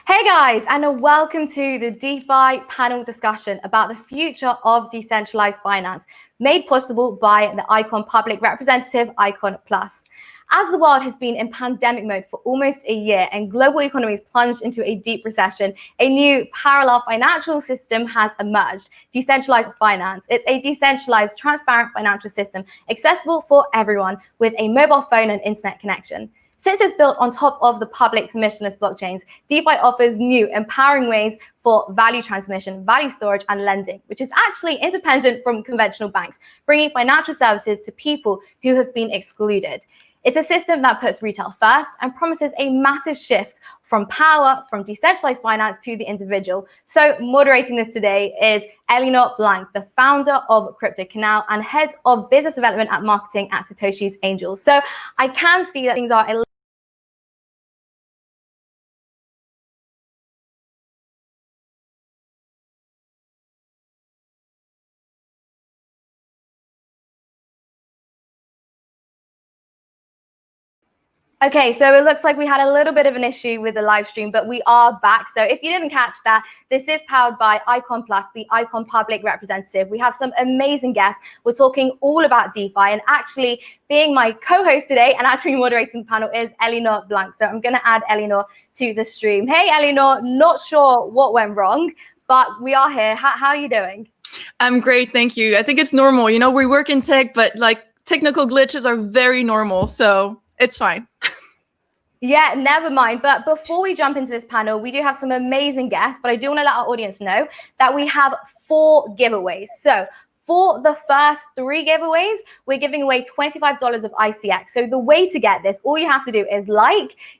Hey guys, and welcome to the DeFi panel discussion about the future of decentralized finance, made possible by the ICON public representative, ICONPLUS. As the world has been in pandemic mode for almost a year and global economies plunged into a deep recession, a new parallel financial system has emerged, decentralized finance. It's a decentralized, transparent financial system accessible for everyone with a mobile phone and internet connection. Since it's built on top of the public permissionless blockchains, DeFi offers new, empowering ways for value transmission, value storage, and lending, which is actually independent from conventional banks, bringing financial services to people who have been excluded. It's a system that puts retail first and promises a massive shift from power, from decentralized finance to the individual. So moderating this today is Eleonore Blanc, the founder of Crypto Canal and head of business development and marketing at Satoshi's Angels. So I can see that things are a Okay, so it looks like we had a little bit of an issue with the live stream, but we are back. So if you didn't catch that, this is powered by ICONPLUS, the ICON public representative. We have some amazing guests. We're talking all about DeFi, and actually being my co-host today and actually moderating the panel is Eleonore Blanc. So I'm going to add Eleonore to the stream. Hey, Eleonore, not sure what went wrong, but we are here. How are you doing? I'm great, thank you. I think it's normal. You know, we work in tech, but like technical glitches are very normal, so it's fine. Yeah, never mind. But before we jump into this panel, we do have some amazing guests, but I do want to let our audience know that we have 4 giveaways. So for the first 3 giveaways, we're giving away $25 of ICX. So the way to get this, all you have to do is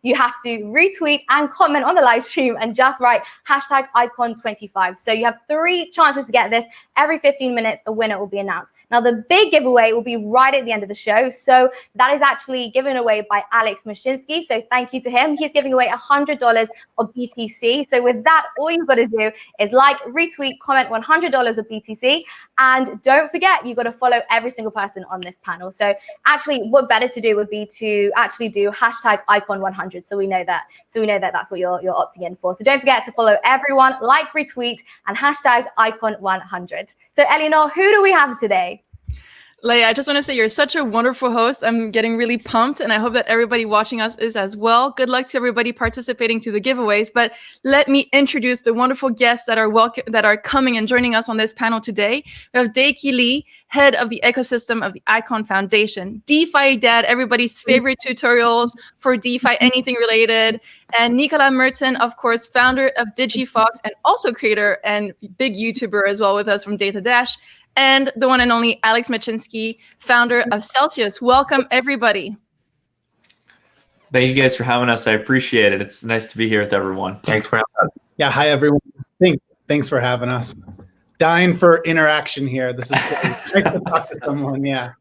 you have to retweet and comment on the live stream and just write hashtag #ICON25. So you have 3 chances to get this. Every 15 minutes, a winner will be announced. Now, the big giveaway will be right at the end of the show. So that is actually given away by Alex Mashinsky. So thank you to him. He's giving away $100 of BTC. So with that, all you've got to do is retweet, comment $100 of BTC. And don't forget, you've got to follow every single person on this panel. So actually, what better to do would be to actually do hashtag #ICON100. So we know that that's what you're opting in for. So don't forget to follow everyone, retweet, and hashtag #ICON100. So Eleonore, who do we have today? Layah, I just want to say you're such a wonderful host. I'm getting really pumped, and I hope that everybody watching us is as well. Good luck to everybody participating to the giveaways. But let me introduce the wonderful guests that are coming and joining us on this panel today. We have Daeki Lee, head of the ecosystem of the ICON Foundation, Defi Dad, everybody's favorite tutorials for DeFi, anything related, and Nicholas Merten, of course, founder of Digifox and also creator and big YouTuber as well with us from Data Dash. And the one and only Alex Mashinsky, founder of Celsius. Welcome, everybody. Thank you guys for having us. I appreciate it. It's nice to be here with everyone. Thanks for having us. Yeah, hi, everyone. Thanks for having us. Dying for interaction here. This is nice to talk to someone, yeah.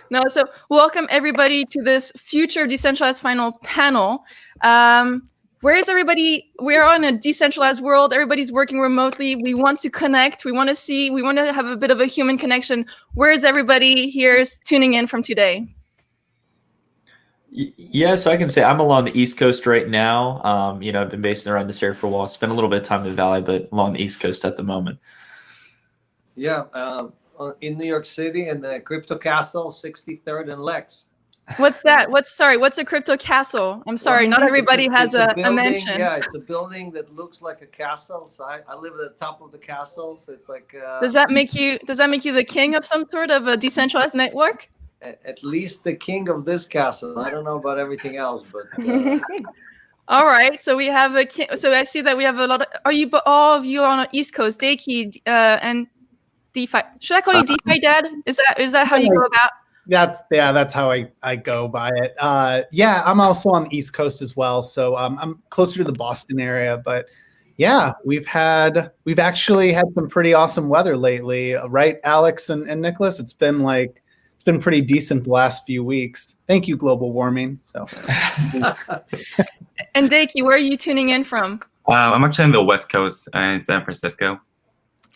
No, so welcome, everybody, to this Future Decentralized Finance panel. Where is everybody? We're on a decentralized world. Everybody's working remotely. We want to connect. We want to have a bit of a human connection. Where is everybody here tuning in from today? Yeah, so I can say I'm along the East Coast right now. I've been based around this area for a while. Spent a little bit of time in the Valley, but along the East Coast at the moment. Yeah, in New York City in the Crypto Castle, 63rd and Lex. What's that? What's a crypto castle? I'm sorry, not everybody has a mention. Yeah, it's a building that looks like a castle. So I live at the top of the castle. So it's like. Does that make you the king of some sort of a decentralized network? At least the king of this castle. I don't know about everything else, but. All right, so we have a king. So I see that we have a lot of. Are you all of you on the East Coast, Daeki and DeFi? Should I call you Defi Dad? Is that how you go about? That's how I go by it. Yeah, I'm also on the East Coast as well, so I'm closer to the Boston area. But Yeah, we've actually had some pretty awesome weather lately, right, Alex and Nicholas? It's been pretty decent the last few weeks. Thank you, global warming. So, And Daeki, where are you tuning in from? I'm actually on the West Coast in San Francisco.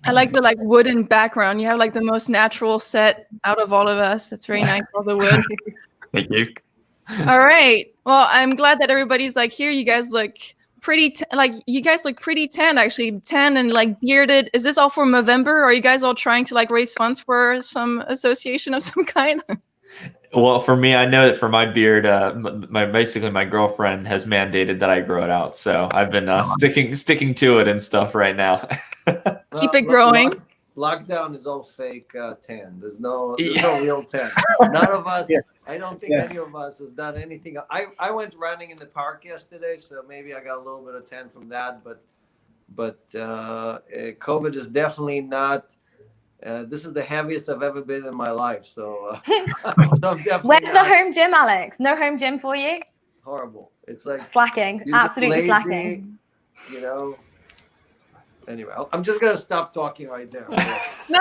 I like the wooden background. You have the most natural set out of all of us. It's very nice, all the wood. Thank you. All right. Well, I'm glad that everybody's here. You guys look pretty you guys look pretty tan, actually, tan and bearded. Is this all for November, or are you guys all trying to raise funds for some association of some kind? Well, for me, I know that for my beard, basically my girlfriend has mandated that I grow it out, so I've been sticking to it and stuff right now. Keep it growing. Lockdown is all fake tan. There's no real tan. None of us. Yeah. I don't think any of us have done anything. I went running in the park yesterday, so maybe I got a little bit of tan from that. But COVID is definitely not. This is the heaviest I've ever been in my life. So, where's the home gym, Alex? No home gym for you? Horrible. It's like slacking. Absolutely lazy, slacking. You know. Anyway, I'm just gonna stop talking right there. No.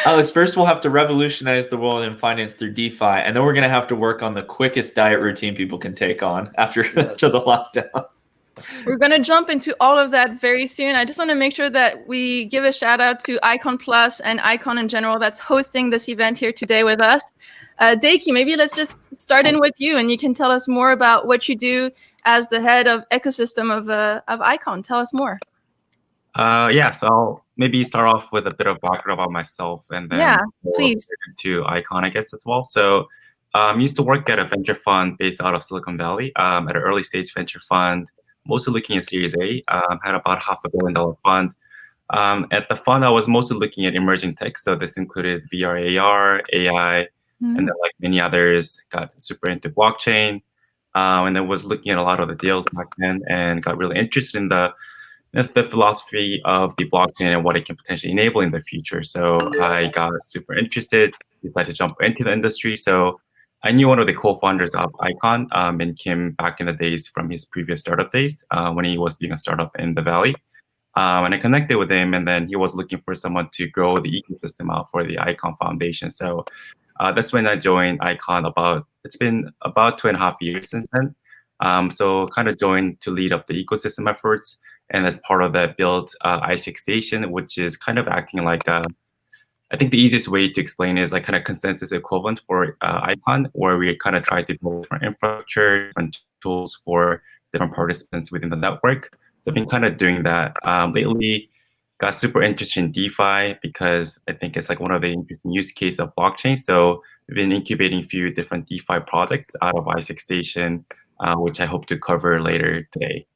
Alex, first we'll have to revolutionize the world in finance through DeFi, and then we're gonna have to work on the quickest diet routine people can take on after the lockdown. We're going to jump into all of that very soon. I just want to make sure that we give a shout out to ICONPLUS and Icon in general that's hosting this event here today with us. Daeki, maybe let's just start in with you, and you can tell us more about what you do as the head of ecosystem of Icon. Tell us more. Yeah, so I'll maybe start off with a bit of background about myself, and then please to Icon, I guess, as well. So I used to work at a venture fund based out of Silicon Valley, at an early stage venture fund, mostly looking at Series A. Had about $500 million fund. At the fund, I was mostly looking at emerging tech. So this included VR, AR, AI, and then many others. Got super into blockchain, and then was looking at a lot of the deals back then, and got really interested in the philosophy of the blockchain and what it can potentially enable in the future. So I got super interested, decided to jump into the industry. So I knew one of the co-founders of Icon, and Kim, back in the days from his previous startup days, when he was doing a startup in the Valley. And I connected with him, and then he was looking for someone to grow the ecosystem out for the Icon Foundation. So that's when I joined Icon. It's been about 2.5 years since then. So kind of joined to lead up the ecosystem efforts. And as part of that, built I6 Station, which is kind of acting like I think the easiest way to explain is kind of consensus equivalent for Icon, where we kind of try to build different infrastructure, different tools for different participants within the network. So I've been kind of doing that lately. Got super interested in DeFi because I think it's one of the interesting use cases of blockchain. So we've been incubating a few different DeFi projects out of I6 Station, which I hope to cover later today.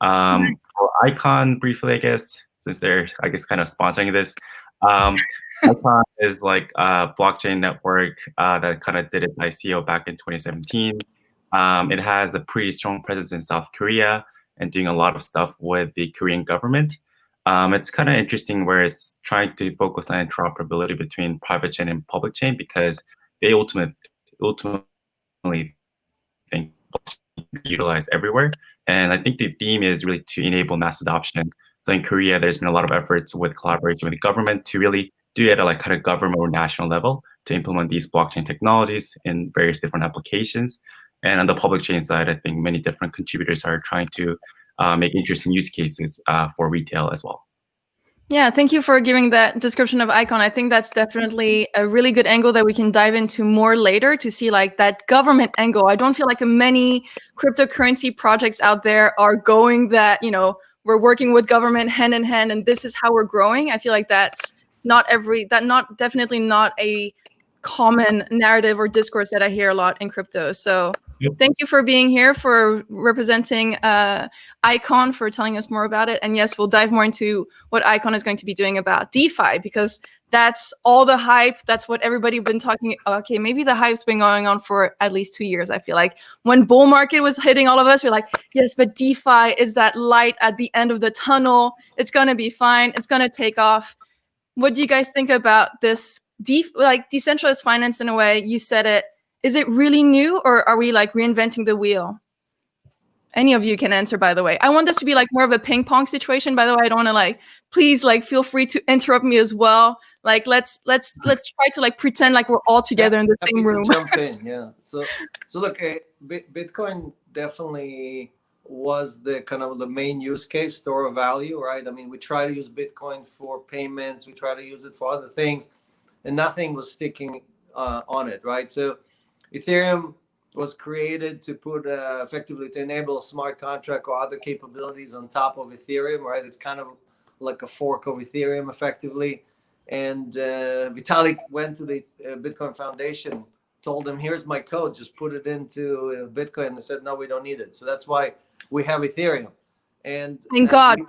For Icon, briefly, I guess, since they're, kind of sponsoring this. Icon is a blockchain network that kind of did its ICO back in 2017. It has a pretty strong presence in South Korea and doing a lot of stuff with the Korean government. It's kind of interesting where it's trying to focus on interoperability between private chain and public chain because they ultimately think utilized everywhere. And I think the theme is really to enable mass adoption. So in Korea, there's been a lot of efforts with collaboration with the government to really do it at kind of government or national level to implement these blockchain technologies in various different applications. And on the public chain side, I think many different contributors are trying to make interesting use cases for retail as well. Yeah, thank you for giving that description of Icon. I think that's definitely a really good angle that we can dive into more later to see that government angle. I don't feel like many cryptocurrency projects out there are going that, we're working with government hand in hand and this is how we're growing. I feel like that's definitely not a common narrative or discourse that I hear a lot in crypto. So thank you for being here, for representing Icon, for telling us more about it. And yes, we'll dive more into what Icon is going to be doing about DeFi, because that's all the hype. That's what everybody's been talking. Okay, maybe the hype's been going on for at least 2 years. I feel like when bull market was hitting all of us, we're like, yes, but DeFi is that light at the end of the tunnel. It's going to be fine. It's going to take off. What do you guys think about this decentralized finance in a way? You said it. Is it really new, or are we reinventing the wheel? Any of you can answer, by the way. I want this to be like more of a ping pong situation. By the way, I don't want to like, please like feel free to interrupt me as well. Like let's try to like pretend like we're all together in the same room. Jump in, yeah. So look, Bitcoin definitely was the kind of the main use case, store of value, right? I mean, we try to use Bitcoin for payments, we try to use it for other things, and nothing was sticking on it, right? So Ethereum was created to put effectively to enable a smart contract or other capabilities on top of Ethereum, right? It's kind of like a fork of Ethereum effectively. And Vitalik went to the Bitcoin Foundation, told them, here's my code, just put it into Bitcoin. They said, no, we don't need it. So that's why we have Ethereum. And thank God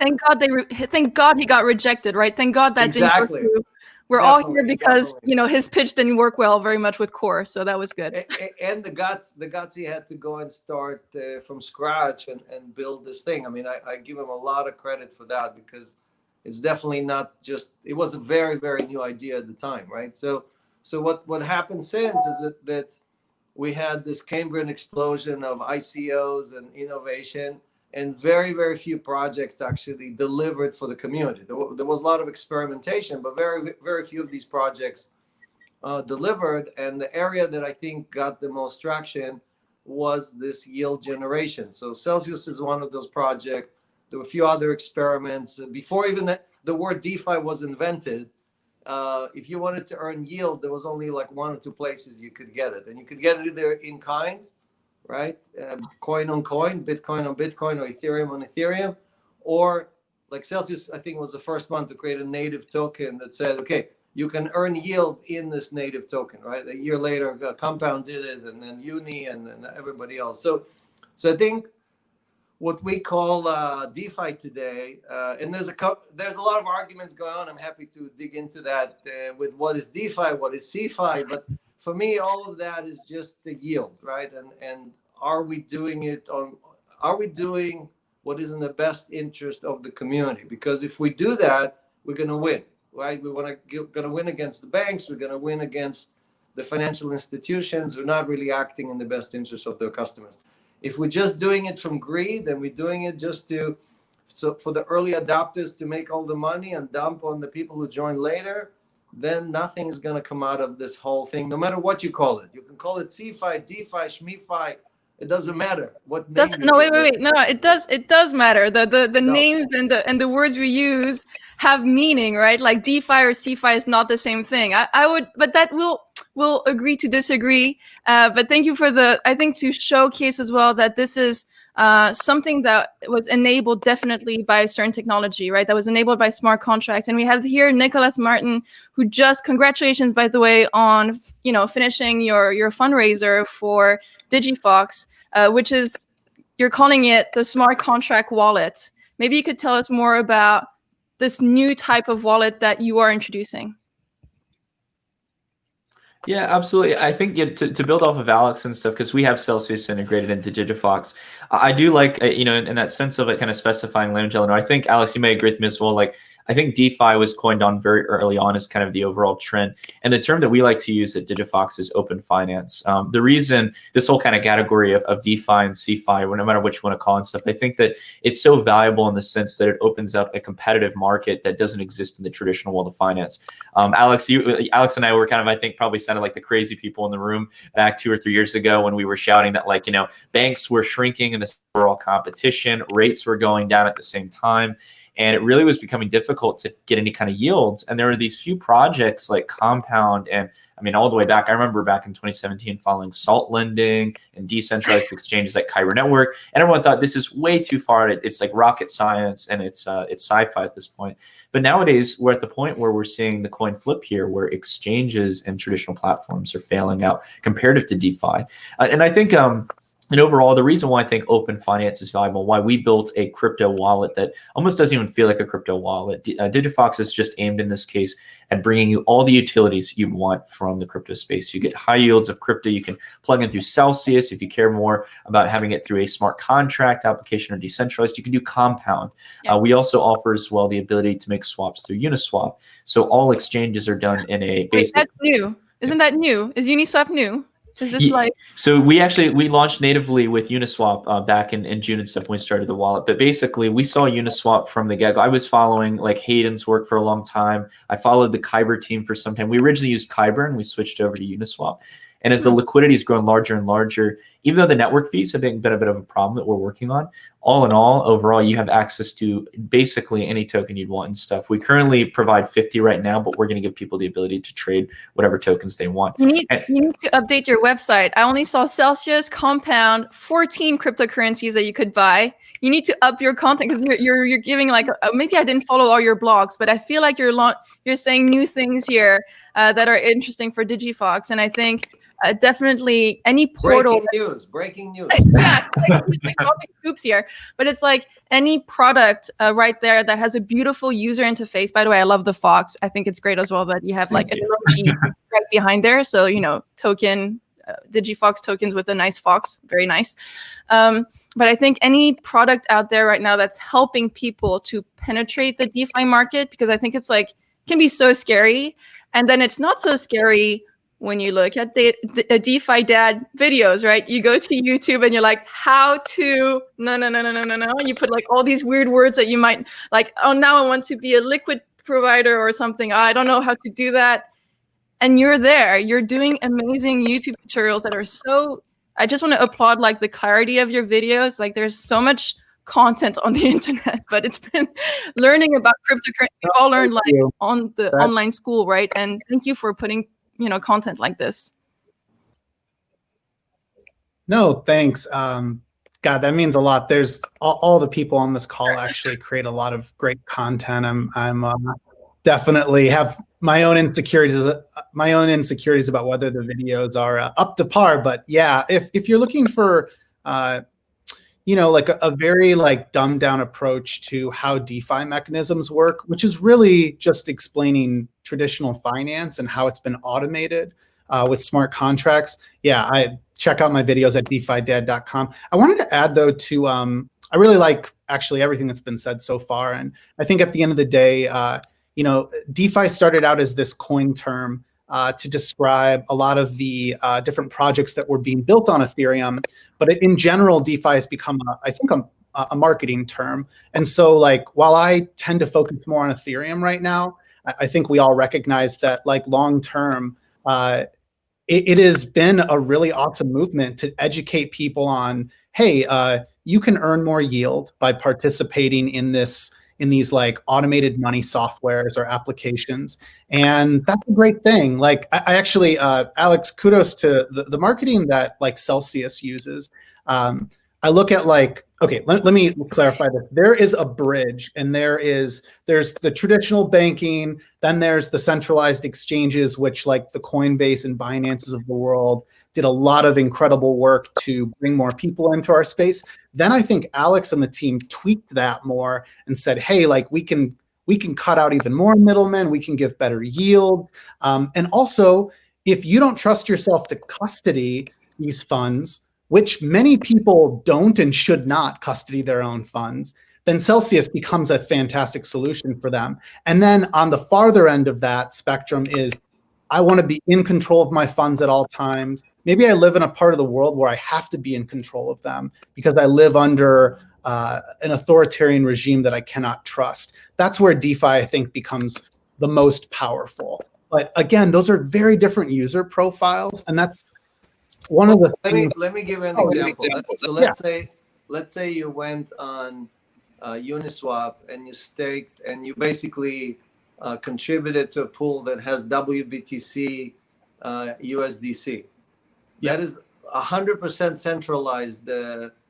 he got rejected, right? Thank God that exactly. didn't go through. We're all here because you know his pitch didn't work well very much with Core, so that was good. And the guts he had to go and start from scratch and build this thing. I mean, I give him a lot of credit for that, because it's definitely not just, it was a very, very new idea at the time, right? So what happened since is that we had this Cambrian explosion of ICOs and innovation, and very, very few projects actually delivered for the community. There was a lot of experimentation, but very, very few of these projects delivered. And the area that I think got the most traction was this yield generation. So Celsius is one of those projects. There were a few other experiments. Before even the word DeFi was invented, if you wanted to earn yield, there was only like one or two places you could get it. And you could get it either in kind, right? Coin on coin, Bitcoin on Bitcoin, or Ethereum on Ethereum. Or like Celsius, I think, was the first one to create a native token that said, okay, you can earn yield in this native token, right? A year later, Compound did it, and then Uni, and then everybody else. So I think what we call DeFi today, and there's a lot of arguments going on. I'm happy to dig into that with what is DeFi, what is CeFi. But for me, all of that is just the yield, right? And are we doing it on? Are we doing what is in the best interest of the community? Because if we do that, we're going to win, right? We're going to win against the banks. We're going to win against the financial institutions who are not really acting in the best interest of their customers. If we're just doing it from greed, and we're doing it just for the early adopters to make all the money and dump on the people who join later, then nothing is going to come out of this whole thing, no matter what you call it. You can call it CeFi, DeFi, ShmeFi. It doesn't matter what name. Wait. No, it does matter. The names and the words we use have meaning, right? Like DeFi or CeFi is not the same thing. But that we'll agree to disagree. But thank you for I think to showcase as well that this is something that was enabled definitely by a certain technology, right? That was enabled by smart contracts. And we have here Nicholas Merten, who congratulations, by the way, on finishing your fundraiser for Digifox, which is, you're calling it the smart contract wallet. Maybe you could tell us more about this new type of wallet that you are introducing. Yeah, absolutely. I think to build off of Alex and stuff, because we have Celsius integrated into Digifox, I do like, in that sense of it kind of specifying language, Eleanor. I think, Alex, you may agree with me as well. Like, I think DeFi was coined on very early on as kind of the overall trend. And the term that we like to use at Digifox is open finance. The reason this whole kind of category of DeFi and CeFi, no matter what you want to call it and stuff, I think that it's so valuable in the sense that it opens up a competitive market that doesn't exist in the traditional world of finance. Alex and I were kind of, I think, probably sounded like the crazy people in the room back 2 or 3 years ago when we were shouting that, like, banks were shrinking in this overall competition, rates were going down at the same time. And it really was becoming difficult to get any kind of yields. And there were these few projects like Compound, and I mean, all the way back, I remember back in 2017 following Salt Lending and decentralized exchanges like Cairo Network. And everyone thought this is way too far. It's like rocket science, and it's sci-fi at this point. But nowadays, we're at the point where we're seeing the coin flip here, where exchanges and traditional platforms are failing out comparative to DeFi. And I think and overall, the reason why I think open finance is valuable, why we built a crypto wallet that almost doesn't even feel like a crypto wallet. Digifox is just aimed in this case at bringing you all the utilities you want from the crypto space. You get high yields of crypto. You can plug in through Celsius. If you care more about having it through a smart contract application or decentralized, you can do Compound. Yeah. We also offer as well the ability to make swaps through Uniswap. So all exchanges are done in a basic. Wait, that's new. Isn't that new? Is Uniswap new? Is this like? So we launched natively with Uniswap back in June and stuff when we started the wallet. But basically, we saw Uniswap from the get-go. I was following like Hayden's work for a long time. I followed the Kyber team for some time. We originally used Kyber and we switched over to Uniswap. And as the liquidity has grown larger and larger, even though the network fees have been a bit of a problem that we're working on, all in all, overall, you have access to basically any token you'd want and stuff. We currently provide 50 right now, but we're going to give people the ability to trade whatever tokens they want. You need to update your website. I only saw Celsius, Compound, 14 cryptocurrencies that you could buy. You need to up your content because you're giving like maybe I didn't follow all your blogs, but I feel like you're saying new things here that are interesting for Digifox, and I think definitely any portal. Breaking news. Yeah, like dropping scoops here, but it's like any product right there that has a beautiful user interface. By the way, I love the fox. I think it's great as well that you have like an emoji right behind there. So token. Digifox tokens with a nice fox, very nice. But I think any product out there right now that's helping people to penetrate the DeFi market, because I think it's like can be so scary, and then it's not so scary when you look at the Defi Dad videos, right? You go to YouTube and you're like, how to no. You put like all these weird words that you might like. Oh, now I want to be a liquid provider or something. I don't know how to do that. And you're there, you're doing amazing YouTube tutorials that are so, I just want to applaud like the clarity of your videos. Like there's so much content on the internet, but it's been learning about cryptocurrency. We all learned like on the online school, right? And thank you for putting, content like this. No, thanks. God, that means a lot. There's all the people on this call actually create a lot of great content. I'm definitely have my own insecurities about whether the videos are up to par. But yeah, if you're looking for like a very like dumbed down approach to how DeFi mechanisms work, which is really just explaining traditional finance and how it's been automated with smart contracts. Yeah, I check out my videos at DefiDad.com. I wanted to add though to I really like actually everything that's been said so far, and I think at the end of the day, DeFi started out as this coin term to describe a lot of the different projects that were being built on Ethereum. But in general, DeFi has become, a marketing term. And so, like, while I tend to focus more on Ethereum right now, I think we all recognize that, like, long term, it has been a really awesome movement to educate people on, hey, you can earn more yield by participating in these like automated money softwares or applications. And that's a great thing. Like I actually, Alex, kudos to the marketing that like Celsius uses. I look at like, okay, let me clarify this. There is a bridge, and there's the traditional banking, then there's the centralized exchanges, which like the Coinbase and Binances of the world did a lot of incredible work to bring more people into our space. Then I think Alex and the team tweaked that more and said, hey, like we can cut out even more middlemen, we can give better yields. And also, if you don't trust yourself to custody these funds, which many people don't and should not custody their own funds, then Celsius becomes a fantastic solution for them. And then on the farther end of that spectrum is, I want to be in control of my funds at all times. Maybe I live in a part of the world where I have to be in control of them because I live under an authoritarian regime that I cannot trust. That's where DeFi, I think, becomes the most powerful. But again, those are very different user profiles, and that's one of the things. Let me give an example. So let's say you went on Uniswap and you staked and you basically contributed to a pool that has WBTC, USDC. That is 100% centralized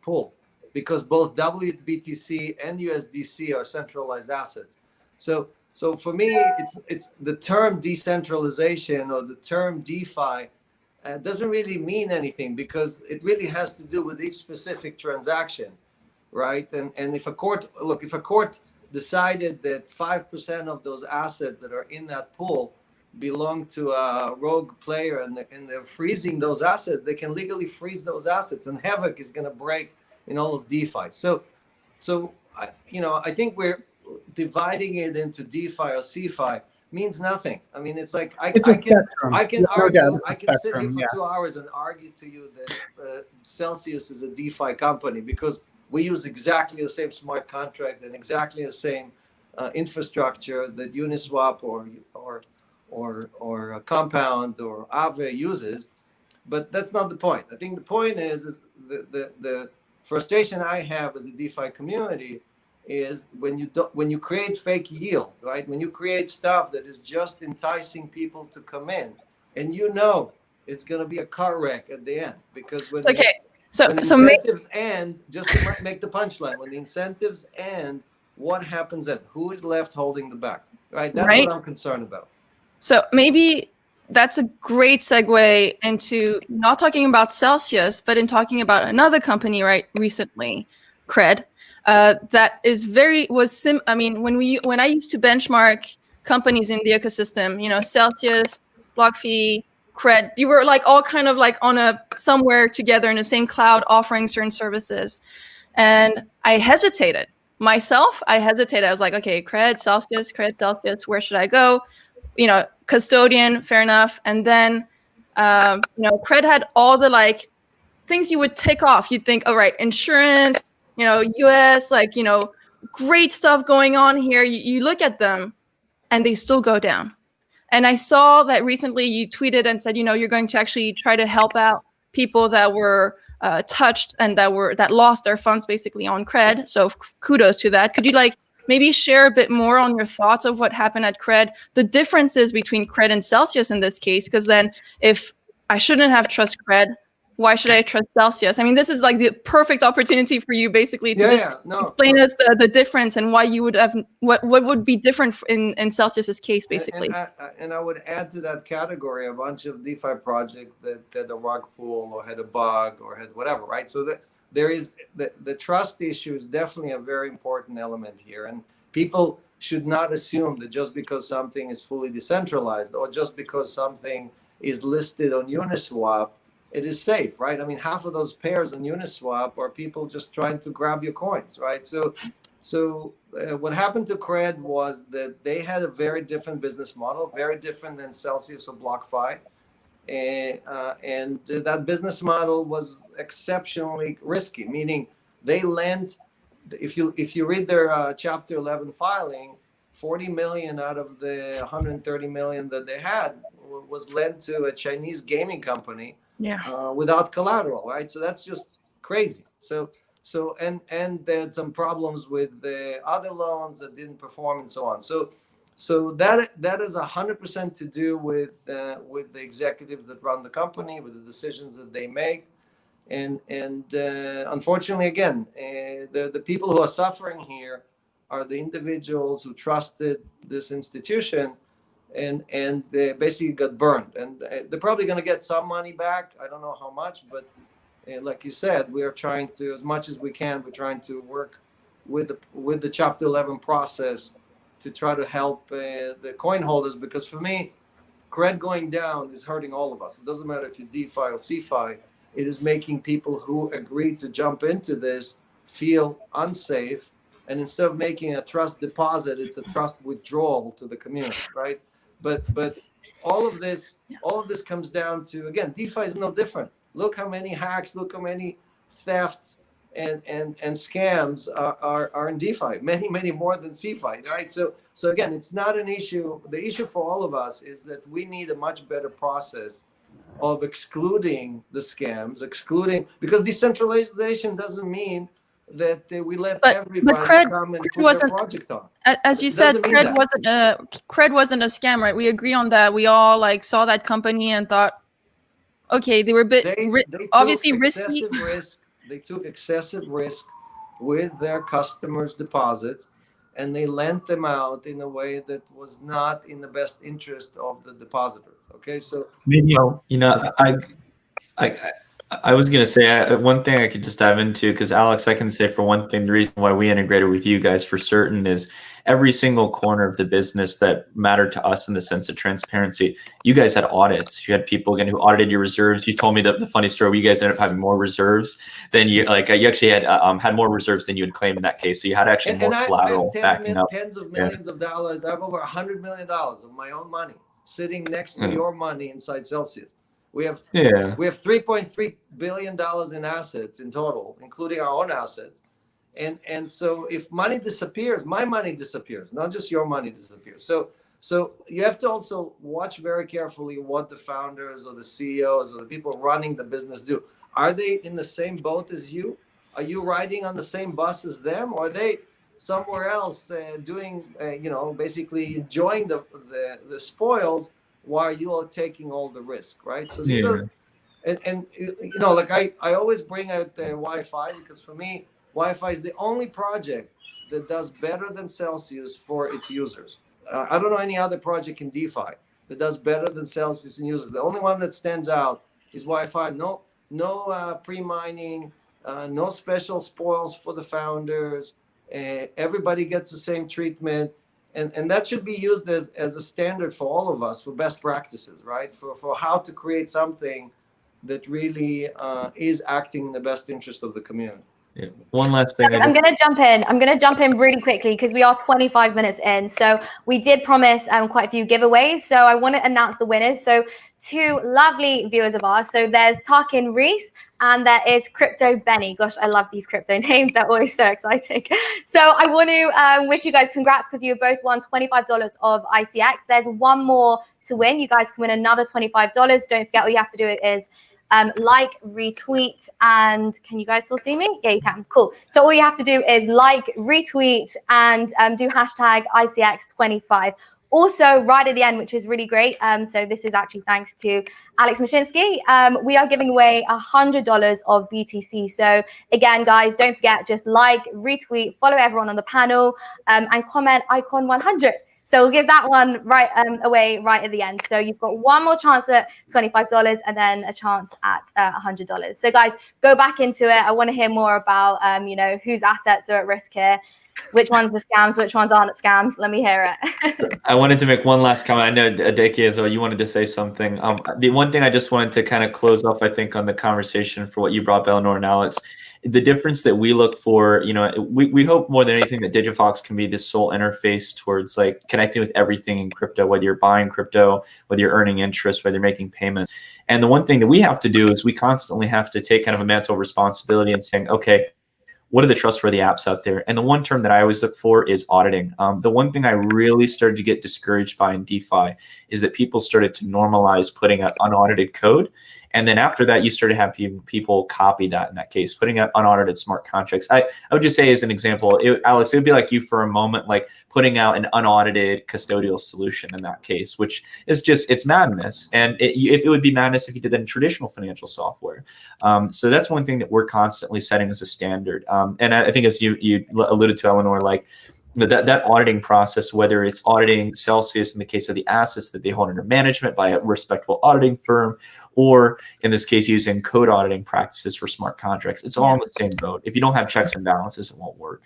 pool because both WBTC and USDC are centralized assets. So for me, it's the term decentralization or the term DeFi doesn't really mean anything because it really has to do with each specific transaction, right? And if a court decided that 5% of those assets that are in that pool belong to a rogue player and they're freezing those assets, they can legally freeze those assets, and havoc is going to break in all of DeFi. So I think we're dividing it into DeFi or CeFi means nothing. I mean, it's like I It's a can spectrum. I can No argue. doubt it's a I can sit here spectrum, for yeah. 2 hours and argue to you that Celsius is a DeFi company because we use exactly the same smart contract and exactly the same infrastructure that Uniswap or Compound or Aave uses. But that's not the point. I think the point is the frustration I have with the DeFi community is when you create fake yield, right? When you create stuff that is just enticing people to come in, and it's going to be a car wreck at the end because when Okay. when So incentives end, just to make the punchline, when the incentives end, what happens then? Who is left holding the bag, right? That's Right. what I'm concerned about. So maybe that's a great segue into not talking about Celsius, but in talking about another company, right? Recently, Cred, that is when I used to benchmark companies in the ecosystem, Celsius, BlockFi, Cred, you were like all kind of like on somewhere together in the same cloud offering certain services. And I hesitated. Myself, I hesitated. I was like, okay, Cred, Celsius, where should I go? Custodian, fair enough. And then, Cred had all the like things you would tick off. You'd think, all right, insurance, US, great stuff going on here. You look at them and they still go down. And I saw that recently you tweeted and said, you're going to actually try to help out people that were touched and that lost their funds basically on Cred. So kudos to that. Could you maybe share a bit more on your thoughts of what happened at Cred, the differences between Cred and Celsius in this case? Because then if I shouldn't have trust Cred, why should I trust Celsius? I mean, this is like the perfect opportunity for you basically to explain us the difference and why you would have, what would be different in Celsius's case basically. And I would add to that category a bunch of DeFi projects that had a rug pull or had a bug or had whatever, right? So there is the trust issue is definitely a very important element here. And people should not assume that just because something is fully decentralized or just because something is listed on Uniswap, it is safe, right? I mean, half of those pairs on Uniswap are people just trying to grab your coins, right? So what happened to Cred was that they had a very different business model, very different than Celsius or BlockFi. And that business model was exceptionally risky, meaning they lent, if you read their Chapter 11 filing, 40 million out of the 130 million that they had was lent to a Chinese gaming company without collateral, right? So that's just crazy. So and they had some problems with the other loans that didn't perform and so on. So that is 100% to do with the executives that run the company, with the decisions that they make, and unfortunately, again, the people who are suffering here are the individuals who trusted this institution, and they basically got burned. And they're probably going to get some money back. I don't know how much, but like you said, we are trying to, as much as we can, we're trying to work with the Chapter 11 process to try to help the coin holders, because for me, Cred going down is hurting all of us. It doesn't matter if you're DeFi or CeFi. It is making people who agreed to jump into this feel unsafe. And instead of making a trust deposit, it's a trust withdrawal to the community, right? But all of this comes down to, again, DeFi is no different. Look how many hacks, look how many thefts and scams are in DeFi, many more than CeFi, right? So again, it's not an issue. The issue for all of us is that we need a much better process of excluding the scams, because decentralization doesn't mean that we let everybody come and put their project on. As you said, Cred wasn't a scam, right? We agree on that. We all saw that company and thought, okay, they were a bit obviously risky. They took excessive risk with their customers' deposits, and they lent them out in a way that was not in the best interest of the depositor. Okay, so maybe I I was going to say one thing I could just dive into, because Alex, I can say for one thing, the reason why we integrated with you guys for certain is every single corner of the business that mattered to us in the sense of transparency. You guys had audits. You had people again who audited your reserves. You told me the funny story where you guys ended up having more reserves than you actually had more reserves than you had claimed in that case. So you had actually more collateral backing up. Tens of millions of dollars. I have over $100 million of my own money sitting next to your money inside Celsius. We have $3.3 billion in assets in total, including our own assets. And so if money disappears, my money disappears, not just your money disappears. So you have to also watch very carefully what the founders or the CEOs or the people running the business do. Are they in the same boat as you? Are you riding on the same bus as them? Or are they somewhere else doing, basically enjoying the spoils while you are taking all the risk, right? So these are, and like I always bring out the Wi-Fi, because for me, Wi-Fi is the only project that does better than Celsius for its users. I don't know any other project in DeFi that does better than Celsius in users. The only one that stands out is Wi-Fi. No pre-mining, no special spoils for the founders. Everybody gets the same treatment. And that should be used as a standard for all of us for best practices, right? For how to create something that really is acting in the best interest of the community. Yeah. One last thing. I'm going to jump in. I'm going to jump in really quickly because we are 25 minutes in. So we did promise quite a few giveaways. So I want to announce the winners. So two lovely viewers of ours. So there's Tarkin Reese and there is Crypto Benny. Gosh, I love these crypto names. They're always so exciting. So I want to wish you guys congrats because you both won $25 of ICX. There's one more to win. You guys can win another $25. Don't forget, all you have to do is like, retweet, and can you guys still see me? Yeah, you can. Cool. So all you have to do is like, retweet, and do hashtag ICX25. Also, right at the end, which is really great. So this is actually thanks to Alex Mashinsky. We are giving away $100 of BTC. So again, guys, don't forget, just like, retweet, follow everyone on the panel, and comment icon 100. So we'll give that one away right at the end. So you've got one more chance at $25 and then a chance at $100. So guys, go back into it. I want to hear more about, whose assets are at risk here, which ones are scams, which ones aren't scams. Let me hear it. I wanted to make one last comment. I know, Daeki, as well, you wanted to say something. The one thing I just wanted to kind of close off, I think, on the conversation for what you brought up, Eleonore and Alex, the difference that we look for, we hope more than anything that Digifox can be this sole interface towards like connecting with everything in crypto, whether you're buying crypto, whether you're earning interest, whether you're making payments. And the one thing that we have to do is we constantly have to take kind of a mantle of responsibility and saying, okay, what are the trustworthy apps out there? And the one term that I always look for is auditing. The one thing I really started to get discouraged by in DeFi is that people started to normalize putting out unaudited code. And then after that, you started having people copy that in that case, putting out unaudited smart contracts. I would just say as an example, Alex, it would be like you for a moment, like putting out an unaudited custodial solution in that case, which is just, it's madness. And if it would be madness if you did that in traditional financial software. So that's one thing that we're constantly setting as a standard. And I think as you alluded to, Eleonore, like, that auditing process, whether it's auditing Celsius in the case of the assets that they hold under management by a respectable auditing firm, or in this case, using code auditing practices for smart contracts, it's all in the same boat. If you don't have checks and balances, it won't work.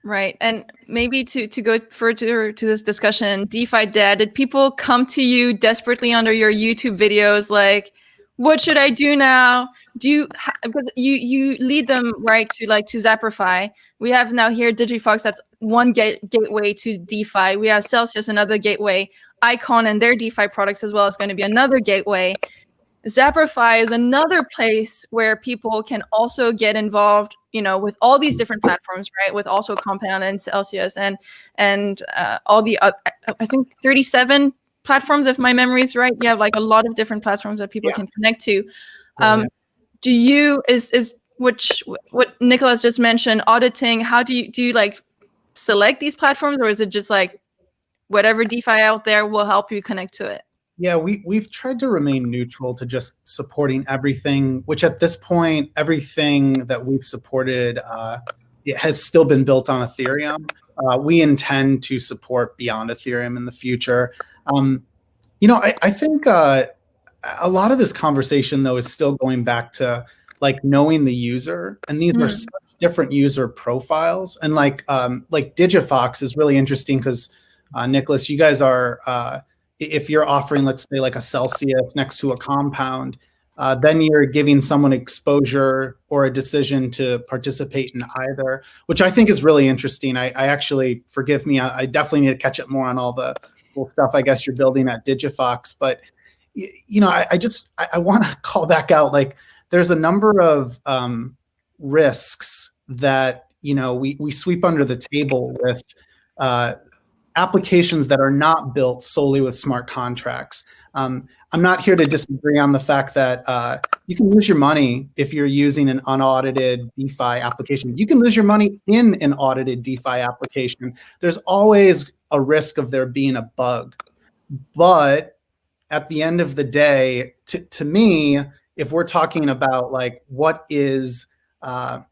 Right. And maybe to go further to this discussion, Defi Dad, did people come to you desperately under your YouTube videos like, what should I do now? Because you lead them right to Zapper.fi. We have now here Digifox, that's one gateway to DeFi. We have Celsius, another gateway. Icon and their DeFi products as well is going to be another gateway. Zapper.fi is another place where people can also get involved, with all these different platforms, right? With also Compound and Celsius and all the I think 37 platforms, if my memory is right. You have like a lot of different platforms that people can connect to. Do you what Nicholas just mentioned, auditing? How do you like select these platforms, or is it just like whatever DeFi out there will help you connect to it? Yeah, we've tried to remain neutral to just supporting everything, which at this point, everything that we've supported it has still been built on Ethereum. We intend to support beyond Ethereum in the future. I think a lot of this conversation, though, is still going back to like knowing the user, and these are such different user profiles. And like Digifox is really interesting because Nicholas, you guys are if you're offering, let's say, like a Celsius next to a compound, then you're giving someone exposure or a decision to participate in either, which I think is really interesting. I actually, forgive me, I definitely need to catch up more on all the cool stuff I guess you're building at Digifox. But you know, I want to call back out, like, there's a number of risks that, you know, we sweep under the table with applications that are not built solely with smart contracts. I'm not here to disagree on the fact that you can lose your money if you're using an unaudited DeFi application. You can lose your money in an audited DeFi application. There's always a risk of there being a bug. But at the end of the day, to me, if we're talking about like what are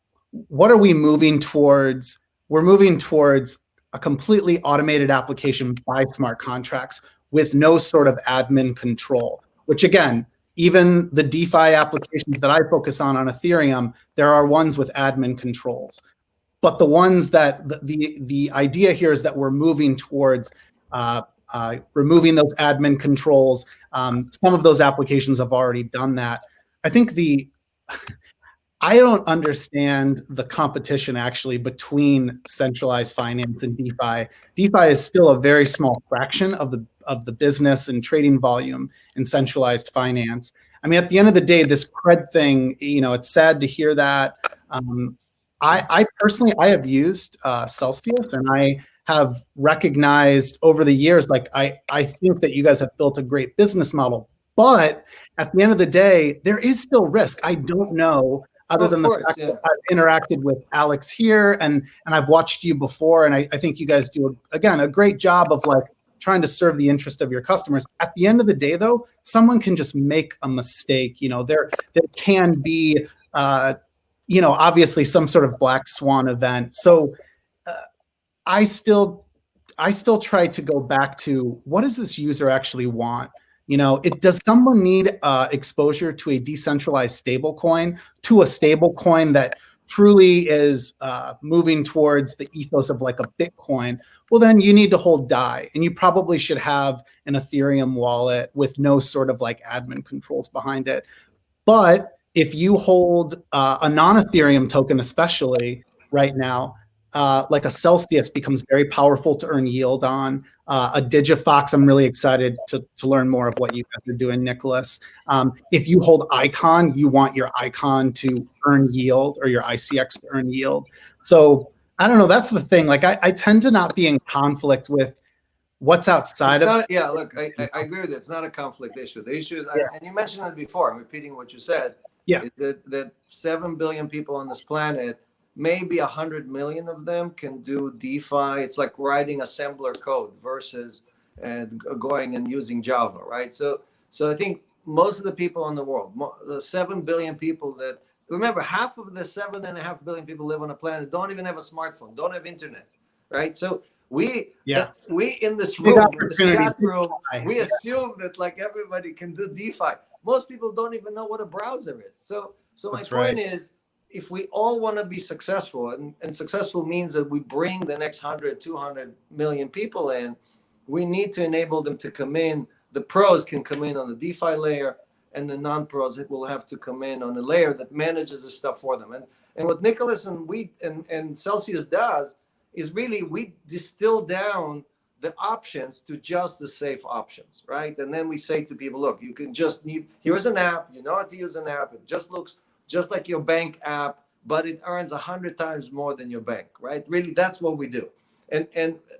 we moving towards? We're moving towards a completely automated application by smart contracts with no sort of admin control, which again, even the DeFi applications that I focus on Ethereum, there are ones with admin controls. But the ones that the idea here is that we're moving towards removing those admin controls. Some of those applications have already done that. I think I don't understand the competition actually between centralized finance and DeFi. DeFi is still a very small fraction of the business and trading volume in centralized finance. I mean, at the end of the day, this cred thing, you know, it's sad to hear that. I personally, I have used Celsius, and I have recognized over the years, like, I think that you guys have built a great business model. But at the end of the day, there is still risk. I don't know, other than the fact that I've interacted with Alex here and I've watched you before, and I think you guys do, again, a great job of like trying to serve the interest of your customers. At the end of the day, though, someone can just make a mistake. You know, there can be, you know, obviously some sort of black swan event. So I still try to go back to, what does this user actually want? You know, does someone need exposure to a decentralized stablecoin, to a stablecoin that truly is moving towards the ethos of like a Bitcoin? Well, then you need to hold DAI, and you probably should have an Ethereum wallet with no sort of like admin controls behind it. But if you hold a non-Ethereum token, especially right now, like a Celsius becomes very powerful to earn yield on. A Digifox, I'm really excited to learn more of what you guys are doing, Nicholas. If you hold Icon, you want your Icon to earn yield, or your ICX to earn yield. So I don't know, that's the thing. Like I tend to not be in conflict with what's outside of it. Yeah, look, I agree with it. It's not a conflict issue. The issue is, and you mentioned it before, I'm repeating what you said, that 7 billion people on this planet, maybe 100 million of them can do DeFi. It's like writing assembler code versus going and using Java, right? So I think most of the people in the world, the 7 billion people that, remember, half of the 7.5 billion people live on a planet don't even have a smartphone, don't have internet, right? So we in this room, in this chat room, we assume that like everybody can do DeFi. Most people don't even know what a browser is. So my point is, if we all want to be successful, and successful means that we bring the next 100, 200 million people in, we need to enable them to come in. The pros can come in on the DeFi layer, and the non-pros will have to come in on a layer that manages this stuff for them. And what Nicholas and Celsius does is really, we distill down the options to just the safe options, right? And then we say to people, look, you can just here's an app, you know how to use an app. It just looks just like your bank app, but it earns 100 times more than your bank, right? Really, that's what we do. And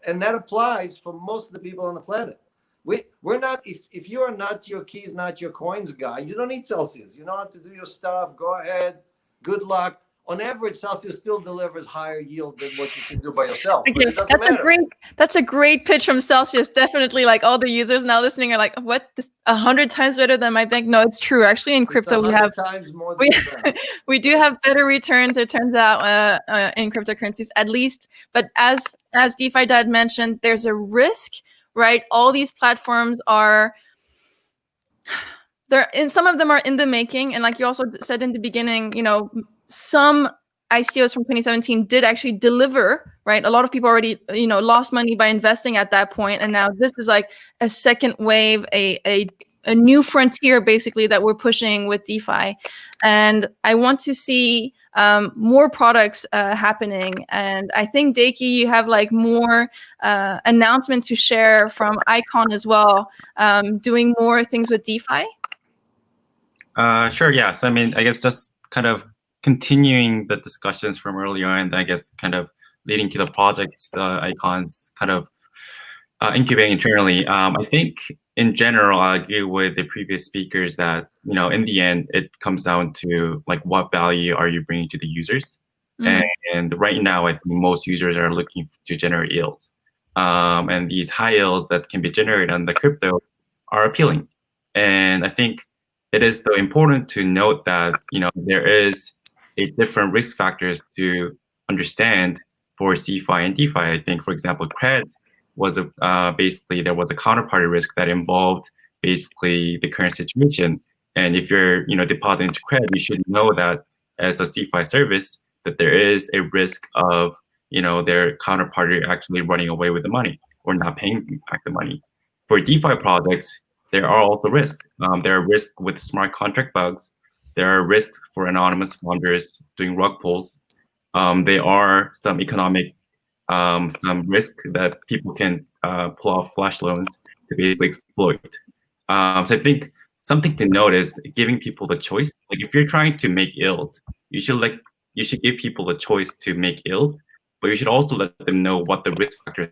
that applies for most of the people on the planet. We're not, if you are not your keys, not your coins guy, you don't need Celsius. You know how to do your stuff, go ahead, good luck. On average, Celsius still delivers higher yield than what you can do by yourself. Okay, that's a great pitch from Celsius. Definitely, like all the users now listening are like, "What? This 100 times better than my bank?" No, it's true. Actually, in crypto, we have times more than we do have better returns. It turns out in cryptocurrencies, at least. But as DeFi Dad mentioned, there's a risk, right? All these platforms are. some of them are in the making, and like you also said in the beginning, some ICOs from 2017 did actually deliver, right? A lot of people already, lost money by investing at that point, and now this is like a second wave, a new frontier basically that we're pushing with DeFi, and I want to see more products happening. And I think Daeki, you have like more announcements to share from Icon as well, doing more things with DeFi. Sure, yeah. So I mean, I guess just kind of continuing the discussions from earlier, and I guess kind of leading to the projects, the Icons kind of incubating internally. I think in general, I agree with the previous speakers that, in the end, it comes down to like what value are you bringing to the users? And right now, I think most users are looking to generate yields. And these high yields that can be generated on the crypto are appealing. And I think it is though important to note that, there is a different risk factors to understand for CeFi and DeFi. I think, for example, credit was basically there was a counterparty risk that involved basically the current situation. And if you're depositing into credit, you should know that as a CeFi service that there is a risk of their counterparty actually running away with the money or not paying back the money. For DeFi projects, there are also risks. There are risks with smart contract bugs. There are risks for anonymous funders doing rug pulls. There are some economic some risk that people can pull off flash loans to basically exploit. So I think something to note is giving people the choice. Like if you're trying to make yields, you should give people the choice to make yields, but you should also let them know what the risk factors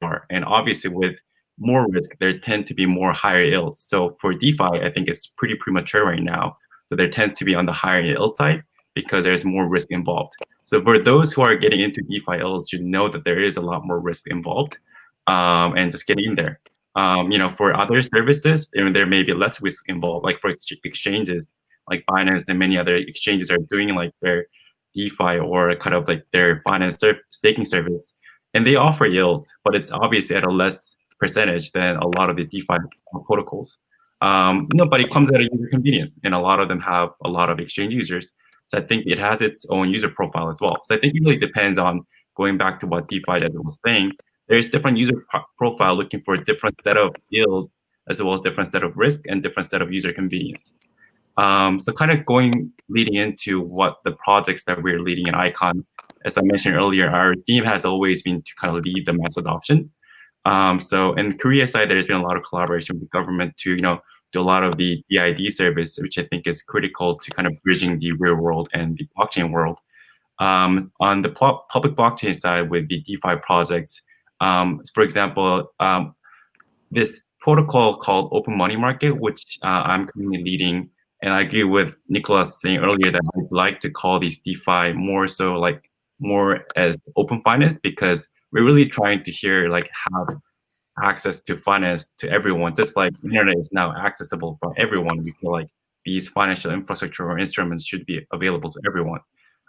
are. And obviously with more risk, there tend to be more higher yields. So for DeFi, I think it's pretty premature right now. So there tends to be on the higher yield side because there's more risk involved. So for those who are getting into DeFi yields, should know that there is a lot more risk involved, and just getting in there. For other services, there may be less risk involved. Like for exchanges, like Binance and many other exchanges are doing like their DeFi or kind of like their finance staking service, and they offer yields, but it's obviously at a less percentage than a lot of the DeFi protocols. But it comes at a user convenience, and a lot of them have a lot of exchange users. So I think it has its own user profile as well. So I think it really depends on, going back to what Defi Dad was saying, there's different user profile looking for a different set of yields, as well as different set of risk and different set of user convenience. So kind of leading into what the projects that we're leading in Icon, as I mentioned earlier, our theme has always been to kind of lead the mass adoption. So in Korea side, there's been a lot of collaboration with the government to, do a lot of the DID service, which I think is critical to kind of bridging the real world and the blockchain world. On the public blockchain side with the DeFi projects, for example, this protocol called Open Money Market, which I'm currently leading, and I agree with Nicholas saying earlier that I'd like to call these DeFi more as open finance, because we're really trying to have access to finance to everyone, just like the internet is now accessible for everyone. We feel like these financial infrastructure or instruments should be available to everyone.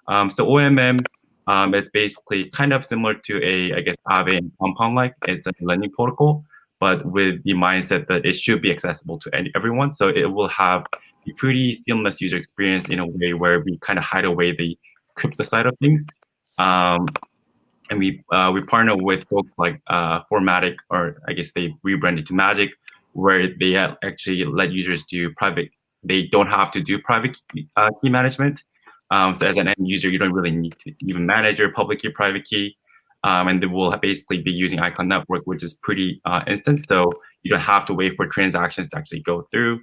So OMM is basically kind of similar to Aave and Compound it's a lending protocol, but with the mindset that it should be accessible to everyone. So it will have a pretty seamless user experience in a way where we kind of hide away the crypto side of things. And we partner with folks like Formatic, or I guess they rebranded to Magic, where they actually let users do private. They don't have to do private key management. So as an end user, you don't really need to even manage your public key, private key. And they will basically be using Icon Network, which is pretty instant. So you don't have to wait for transactions to actually go through.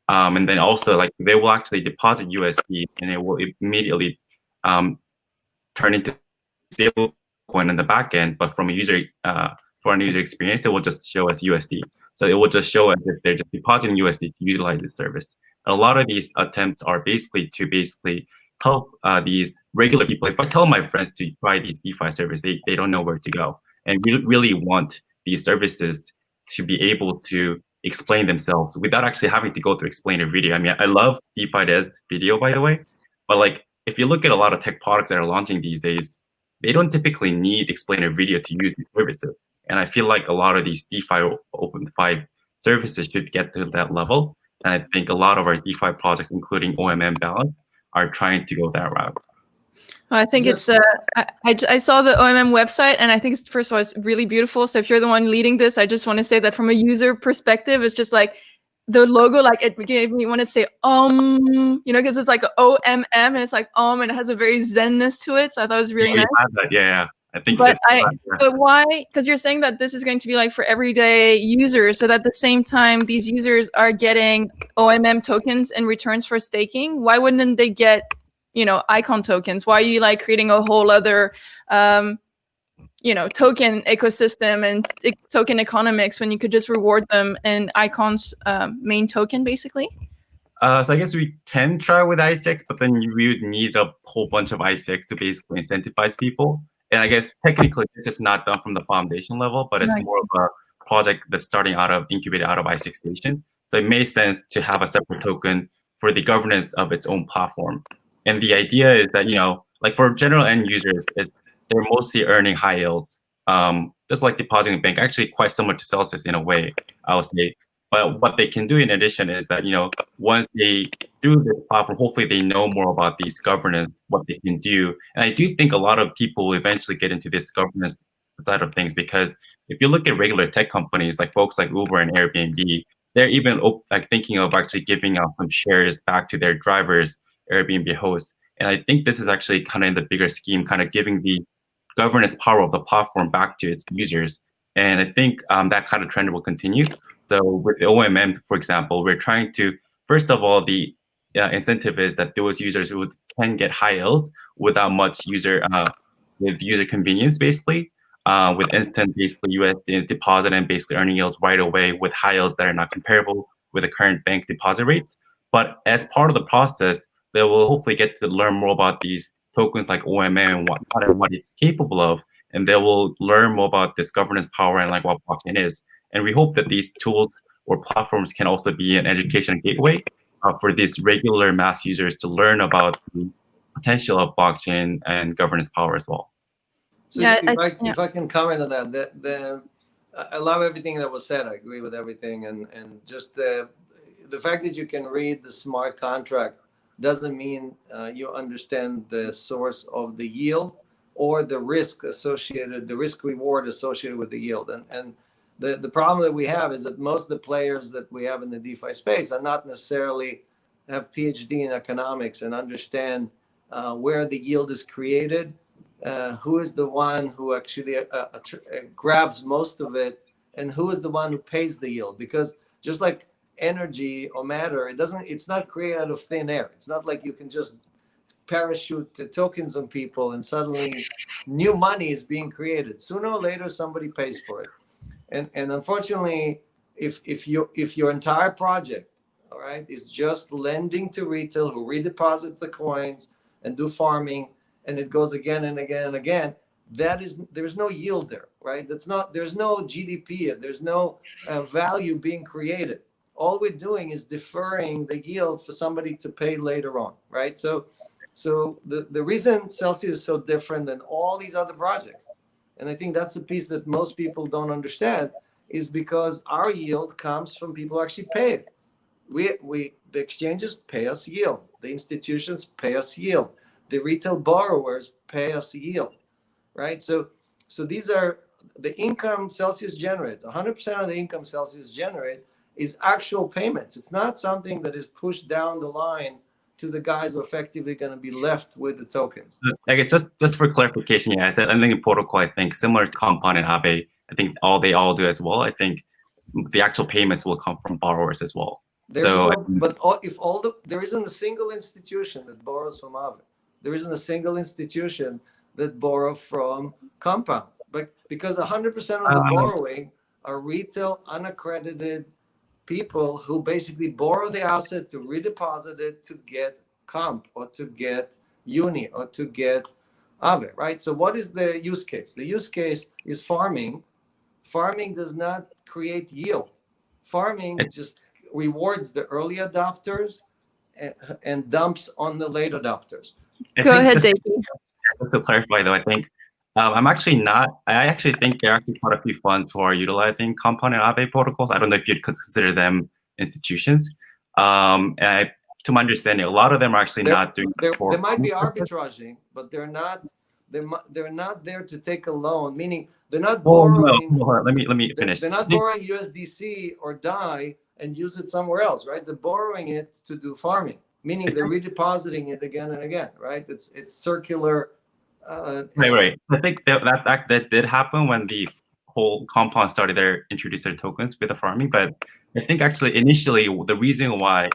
And then also they will actually deposit USD, and it will immediately turn into stable coin in the back end, but from a user experience, it will just show as USD. So it will just show as if they're just depositing USD to utilize this service. And a lot of these attempts are basically help these regular people. If I tell my friends to try these DeFi services, they don't know where to go. And we really want these services to be able to explain themselves without actually having to go through explainer video. I mean, I love Defi Dad's video, by the way, but if you look at a lot of tech products that are launching these days, they don't typically need explainer video to use these services. And I feel like a lot of these DeFi OpenFi services should get to that level. And I think a lot of our DeFi projects, including OMM Balance, are trying to go that route. I think it's I saw the OMM website, and I think first of all, it's really beautiful. So if you're the one leading this, I just want to say that from a user perspective, it's just like the logo, like it gave me want to say because it's like OMM and it's like and it has a very zenness to it. So I thought it was really nice. Yeah. I think but why? Because you're saying that this is going to be like for everyday users, but at the same time, these users are getting OMM tokens in returns for staking. Why wouldn't they get, icon tokens? Why are you like creating a whole other, token ecosystem and token economics when you could just reward them in Icon's main token, basically? So I guess we can try with ICX, but then we would need a whole bunch of ICX to basically incentivize people. And I guess technically this is not done from the foundation level, but it's more of a project that's incubated out of ICX Station. So it makes sense to have a separate token for the governance of its own platform. And the idea is that, like for general end users, they're mostly earning high yields, just like depositing in bank, actually quite similar to Celsius in a way, I would say. But what they can do in addition is that, once they do this platform, hopefully they know more about these governance, what they can do. And I do think a lot of people will eventually get into this governance side of things, because if you look at regular tech companies, like folks like Uber and Airbnb, they're even like thinking of actually giving out some shares back to their drivers, Airbnb hosts. And I think this is actually kind of in the bigger scheme, kind of giving the governance power of the platform back to its users. And I think that kind of trend will continue. So with the OMM, for example, we're trying to, first of all, the incentive is that those users who can get high yields without much user convenience, basically, with instant basically USD deposit and basically earning yields right away with high yields that are not comparable with the current bank deposit rates. But as part of the process, they will hopefully get to learn more about these tokens like OMM and what it's capable of, and they will learn more about this governance power and like what blockchain is. And we hope that these tools or platforms can also be an education gateway for these regular mass users to learn about the potential of blockchain and governance power as well. So if I can comment on that, I love everything that was said. I agree with everything, and just the fact that you can read the smart contract doesn't mean you understand the source of the yield or the risk associated, the risk reward associated with the yield. And the problem that we have is that most of the players that we have in the DeFi space are not necessarily have PhD in economics and understand where the yield is created, who is the one who actually grabs most of it, and who is the one who pays the yield. Because just like energy or matter, it's not created out of thin air. It's not like you can just parachute the tokens on people and suddenly new money is being created. Sooner or later, somebody pays for it. And unfortunately, if your entire project, all right, is just lending to retail who redeposits the coins and do farming, and it goes again and again and again, there's no yield there, right? There's no GDP, there's no value being created. All we're doing is deferring the yield for somebody to pay later on, right? So the reason Celsius is so different than all these other projects, and I think that's the piece that most people don't understand, is because our yield comes from people who actually pay it. The exchanges pay us yield. The institutions pay us yield. The retail borrowers pay us yield, right? So these are the income Celsius generate. 100% of the income Celsius generate is actual payments. It's not something that is pushed down the line to the guys who are effectively going to be left with the tokens. I guess just for clarification, I said lending protocol, I think similar to Compound and Aave, I think they all do as well. I think the actual payments will come from borrowers as well. There isn't a single institution that borrows from Aave. There isn't a single institution that borrows from Compound, but because 100% of the borrowing are retail unaccredited people who basically borrow the asset to redeposit it to get Comp or to get Uni or to get Aave, right? So what is the use case? The use case is farming. Farming does not create yield. Farming just rewards the early adopters and dumps on the late adopters. Go ahead, Daeki. Just to clarify, though, I think I actually think there are actually quite a few funds who are utilizing Compound and Aave protocols. I don't know if you'd consider them institutions. And to my understanding, a lot of them are actually not doing that for They might be purpose. arbitraging, but they're not. They're not there to take a loan. Meaning they're not Well, no, borrowing. hold on, let me finish. They're not borrowing USDC or DAI and use it somewhere else, right? They're borrowing it to do farming, meaning they're redepositing it again and again, right? It's circular. Right. I think that did happen when the whole compound started introduce their tokens with the farming. But I think actually initially the reason why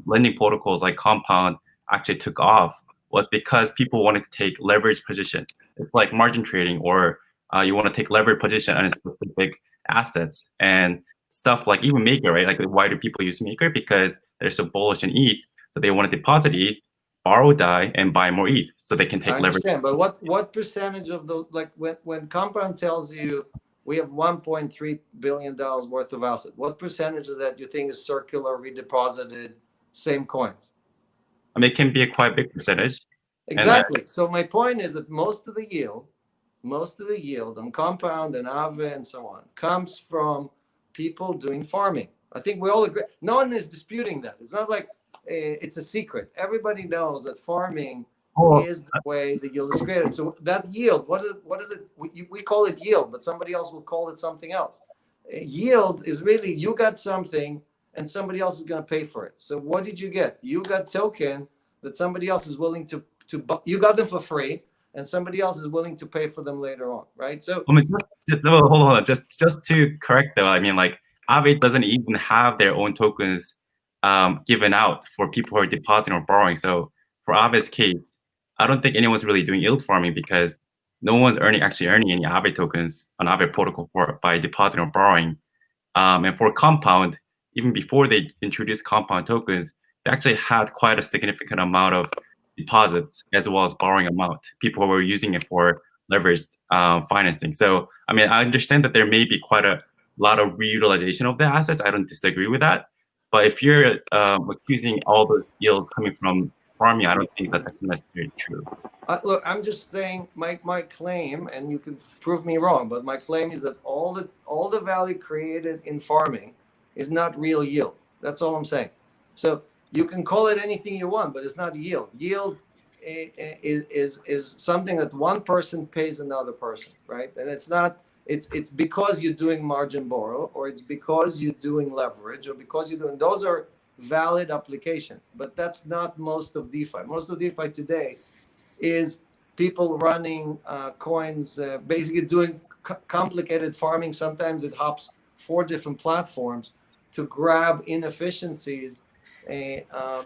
lending protocols like Compound actually took off was because people wanted to take leverage position. It's like margin trading, or you want to take leverage position on specific assets and stuff like even Maker, right? Like why do people use Maker? Because they're so bullish in ETH, so they want to deposit ETH, borrow DAI, and buy more ETH, so they can take leverage. I understand, but what percentage of those, like when Compound tells you we have $1.3 billion worth of assets, what percentage of that you think is circular, redeposited, same coins? I mean, it can be a quite big percentage. Exactly. So my point is that most of the yield on Compound and Aave and so on comes from people doing farming. I think we all agree. No one is disputing that. It's not like it's a secret. Everybody knows that farming is the way the yield is created. So that yield, what is it? We call it yield, but somebody else will call it something else. Yield is really you got something and somebody else is going to pay for it. So what did you get? You got token that somebody else is willing to you got them for free, and somebody else is willing to pay for them later on, right? So I mean, hold on, just to correct though, I mean, like Aave doesn't even have their own tokens given out for people who are depositing or borrowing. So for Aave's case, I don't think anyone's really doing yield farming because no one's actually earning any Aave tokens on Aave protocol by depositing or borrowing. And for Compound, even before they introduced Compound tokens, they actually had quite a significant amount of deposits as well as borrowing amount. People were using it for leveraged financing. So, I mean, I understand that there may be quite a lot of reutilization of the assets. I don't disagree with that. But if you're accusing all those yields coming from farming, I don't think that's actually necessarily true. Look, I'm just saying my claim, and you can prove me wrong, but my claim is that all the value created in farming is not real yield. That's all I'm saying. So you can call it anything you want, but it's not yield. Yield is something that one person pays another person, right? And it's not. It's because you're doing margin borrow, or it's because you're doing leverage, or because you're doing. Those are valid applications, but that's not most of DeFi. Most of DeFi today is people running coins, basically doing complicated farming. Sometimes it hops 4 different platforms to grab inefficiencies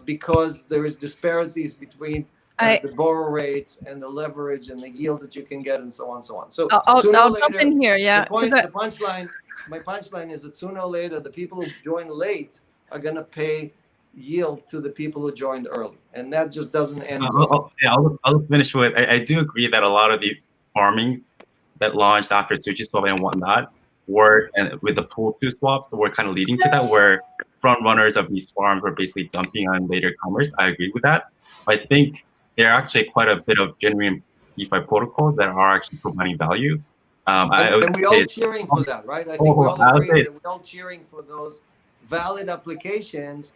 because there is disparities between the borrow rates and the leverage and the yield that you can get, and so on and so on. So I'll jump in here, yeah. My punchline is that sooner or later, the people who join late are going to pay yield to the people who joined early, and that just doesn't end. I'll finish with, I do agree that a lot of the farmings that launched after SushiSwap and whatnot were, and with the pool 2 swaps, were kind of leading to that, where front runners of these farms were basically dumping on later comers. I agree with that. I think there are actually quite a bit of genuine DeFi protocols that are actually providing value. And we're all cheering for that, right? I think we're all agreeing that we're all cheering for those valid applications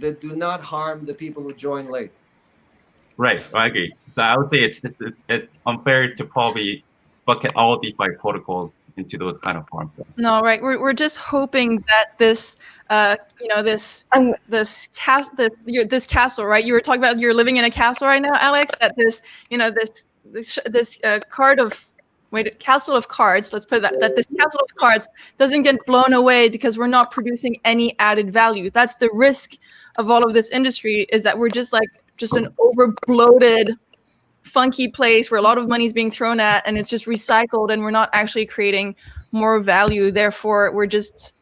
that do not harm the people who join late. Right, I agree. So I would say it's unfair to probably bucket all DeFi protocols into those kind of farms. No, right. We're just hoping that this this castle, right? You were talking about you're living in a castle right now, Alex. That this castle of cards. Let's put it that this castle of cards doesn't get blown away because we're not producing any added value. That's the risk of all of this industry, is that we're just an over bloated, funky place where a lot of money is being thrown at, and it's just recycled, and we're not actually creating more value. Therefore, we're just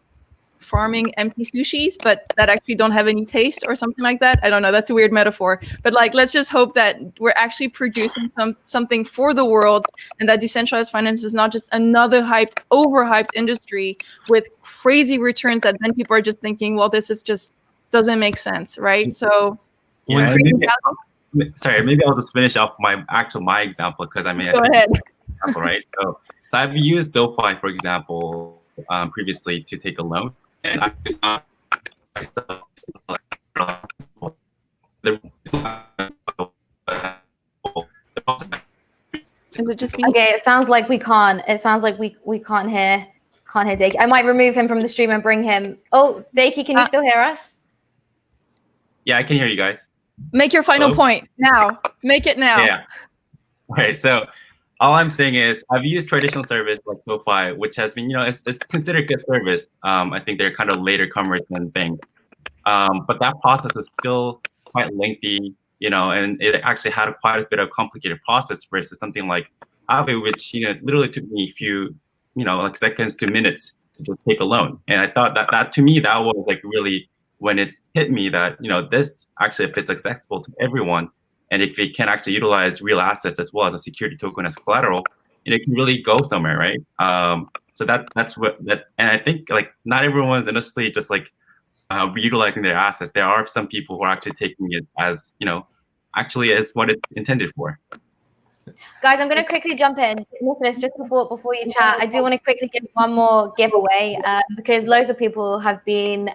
farming empty sushis, but that actually don't have any taste or something like that. I don't know. That's a weird metaphor, but let's just hope that we're actually producing something for the world, and that decentralized finance is not just another overhyped industry with crazy returns that then people are just thinking, well, this is just doesn't make sense, right? So yeah, maybe I'll just finish off my example, because I mean, go ahead. Right? So I've used Delphi, for example, previously to take a loan, and I Is it just me? Okay, it sounds like we can't. It sounds like we can't hear Daeki. I might remove him from the stream and bring him. Oh, Daeki, can you still hear us? Yeah, I can hear you guys. Make your final Hello? point now. Make it now. Yeah. Right. So all I'm saying is I've used traditional service like SoFi, which has been, it's considered good service. I think they're kind of later comers than banks. But that process was still quite lengthy, and it actually had quite a bit of complicated process versus something like Aave, which, literally took me a few, like seconds to minutes to just take a loan. And I thought that to me, that was like really when it hit me that, this actually, if it's accessible to everyone, and if it can actually utilize real assets as well as a security token as collateral, it can really go somewhere, right? So that's and I think like not everyone's honestly just like utilizing their assets. There are some people who are actually taking it as, actually as what it's intended for. Guys, I'm going to quickly jump in. Nicholas, just before you chat, I do want to quickly give one more giveaway because loads of people have been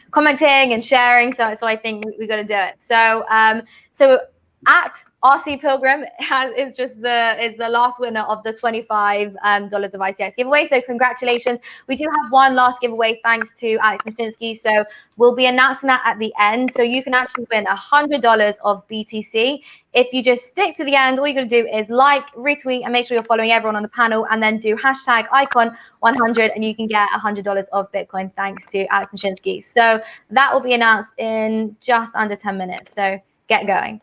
commenting and sharing. So I think we got to do it. So at RC Pilgrim is the last winner of the $25 of ICX giveaway. So congratulations. We do have one last giveaway thanks to Alex Mashinsky. So we'll be announcing that at the end. So you can actually win $100 of BTC. If you just stick to the end, all you got to do is like, retweet, and make sure you're following everyone on the panel, and then do hashtag icon100, and you can get $100 of Bitcoin thanks to Alex Mashinsky. So that will be announced in just under 10 minutes. So get going.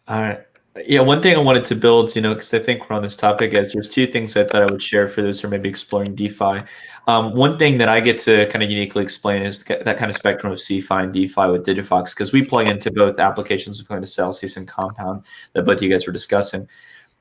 All right. Yeah, one thing I wanted to build, because I think we're on this topic, is there's two things I thought I would share for those who are maybe exploring DeFi. One thing that I get to kind of uniquely explain is that kind of spectrum of CeFi and DeFi with Digifox, because we plug into both applications, we plug into Celsius and Compound that both of you guys were discussing.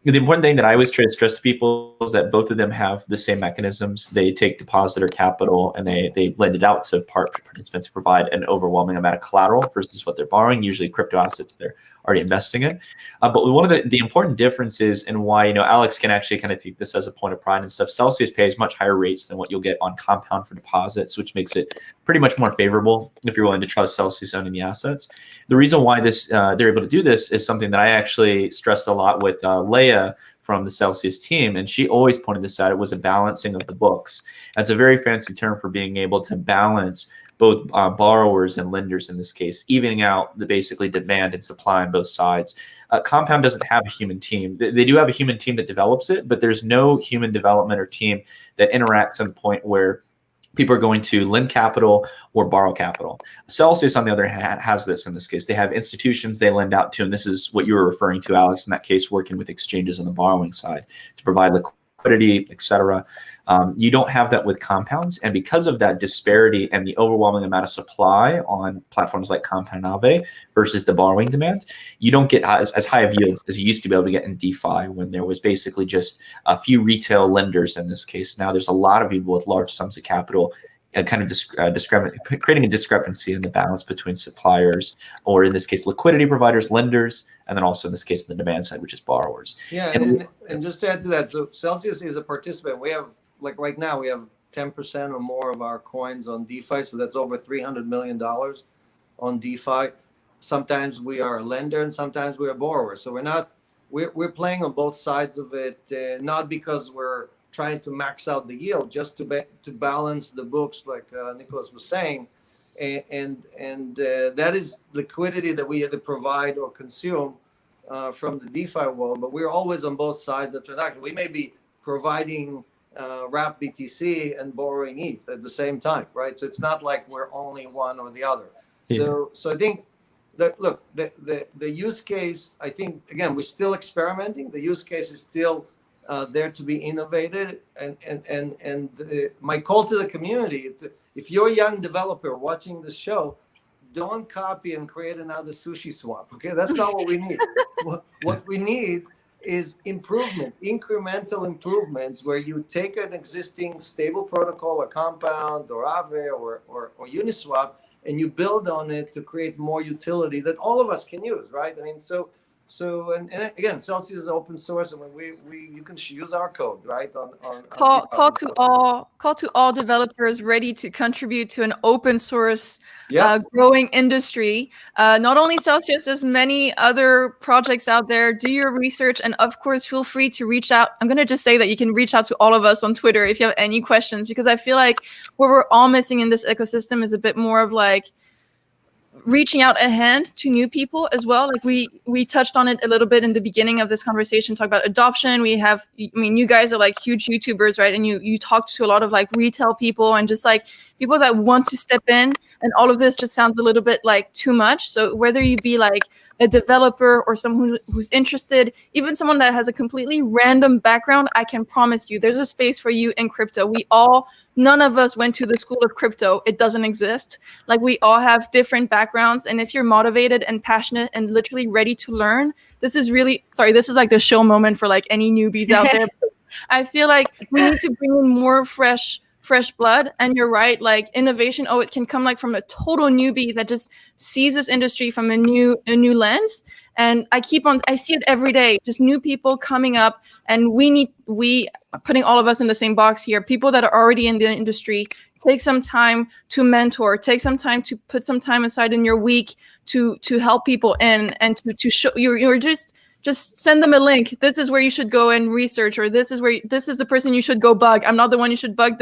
The important thing that I always try to stress to people is that both of them have the same mechanisms. They take deposit or capital and they lend it out to participants to provide an overwhelming amount of collateral versus what they're borrowing, usually crypto assets they're already investing in. But one of the important differences and why, Alex can actually kind of take this as a point of pride and stuff, Celsius pays much higher rates than what you'll get on Compound for deposits, which makes it pretty much more favorable if you're willing to trust Celsius owning the assets. The reason why they're able to do this is something that I actually stressed a lot with Layah from the Celsius team, and she always pointed this out. It was a balancing of the books. That's a very fancy term for being able to balance both borrowers and lenders in this case, evening out the basically demand and supply on both sides. Compound doesn't have a human team. They do have a human team that develops it, but there's no human development or team that interacts on the point where people are going to lend capital or borrow capital. Celsius, on the other hand, has this in this case. They have institutions they lend out to, and this is what you were referring to, Alex, in that case, working with exchanges on the borrowing side to provide liquidity, et cetera. You don't have that with compounds, and because of that disparity and the overwhelming amount of supply on platforms like Compound and Aave versus the borrowing demand, you don't get as high of yields as you used to be able to get in DeFi when there was basically just a few retail lenders in this case. Now there's a lot of people with large sums of capital and kind of creating a discrepancy in the balance between suppliers, or in this case, liquidity providers, lenders, and then also in this case, the demand side, which is borrowers. Yeah, and just to add to that, so Celsius is a participant. We have, like right now, we have 10% or more of our coins on DeFi, so that's over $300 million on DeFi. Sometimes we are a lender and sometimes we're a borrower. So we're playing on both sides of it, not because we're trying to max out the yield, just to balance the books, like Nicholas was saying, and that is liquidity that we either provide or consume from the DeFi world. But we're always on both sides of the transaction. We may be providing wrap BTC and borrowing ETH at the same time, right? So it's not like we're only one or the other. Yeah. So I think that, look, the use case, I think, again, we're still experimenting. The use case is still there to be innovated, and my call to the community: if you're a young developer watching this show, don't copy and create another sushi swap. Okay, that's not what we need. What we need is improvement, incremental improvements, where you take an existing stable protocol, a Compound or Aave or Uniswap, and you build on it to create more utility that all of us can use, right? I mean, so So and again, Celsius is open source, and you can use our code, right? Call to all developers ready to contribute to an open source growing industry. Not only Celsius, there's many other projects out there. Do your research, and of course, feel free to reach out. I'm gonna just say that you can reach out to all of us on Twitter if you have any questions, because I feel like what we're all missing in this ecosystem is a bit more of like reaching out a hand to new people as well. Like we touched on it a little bit in the beginning of this conversation, talk about adoption. I mean, you guys are like huge YouTubers, right? And you talk to a lot of like retail people and just like people that want to step in, and all of this just sounds a little bit like too much. So whether you be like a developer or someone who's interested, even someone that has a completely random background, I can promise you there's a space for you in crypto. None of us went to the school of crypto. It doesn't exist. Like, we all have different backgrounds. And if you're motivated and passionate and literally ready to learn, this is like the show moment for like any newbies out there. I feel like we need to bring in more fresh blood. And you're right, like innovation, it can come like from a total newbie that just sees this industry from a new lens. And I see it every day, just new people coming up, and we putting all of us in the same box here, people that are already in the industry, take some time to mentor, take some time to put some time aside in your week to help people in, and to show you're just send them a link. This is where you should go and research, or this is the person you should go bug. I'm not the one you should bug.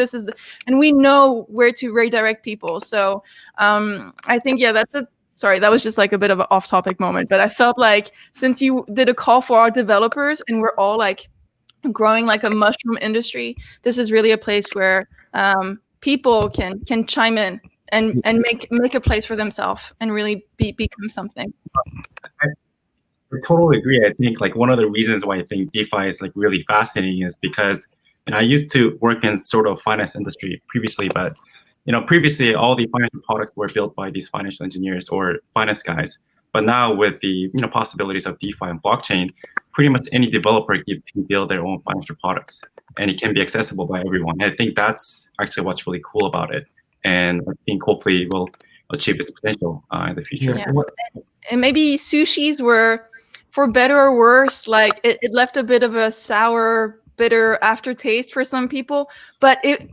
And we know where to redirect people. So I think, that was just like a bit of an off-topic moment, but I felt like since you did a call for our developers and we're all like growing like a mushroom industry, this is really a place where people can chime in and make a place for themselves and really become something. I totally agree. I think like one of the reasons why I think DeFi is like really fascinating is because, and I used to work in sort of finance industry previously, but previously all the financial products were built by these financial engineers or finance guys. But now with the possibilities of DeFi and blockchain, pretty much any developer can build their own financial products, and it can be accessible by everyone. And I think that's actually what's really cool about it. And I think hopefully we'll achieve its potential in the future. Yeah. And maybe sushis were, for better or worse, like it left a bit of a sour, bitter aftertaste for some people, but it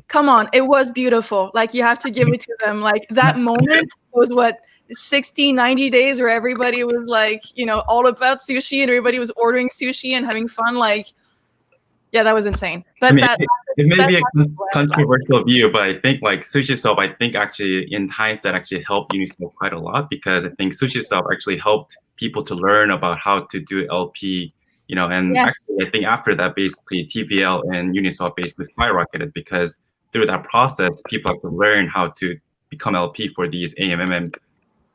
was beautiful. Like, you have to give it to them. Like, that moment was 60, 90 days where everybody was like, all about sushi, and everybody was ordering sushi and having fun. Like, yeah, that was insane. But it may be a controversial view, but I think like SushiSwap, I think actually in hindsight actually helped Uniswap quite a lot, because I think SushiSwap actually helped people to learn about how to do LP, and actually I think after that, basically TVL and Uniswap basically skyrocketed, because through that process, people have to learn how to become LP for these AMM.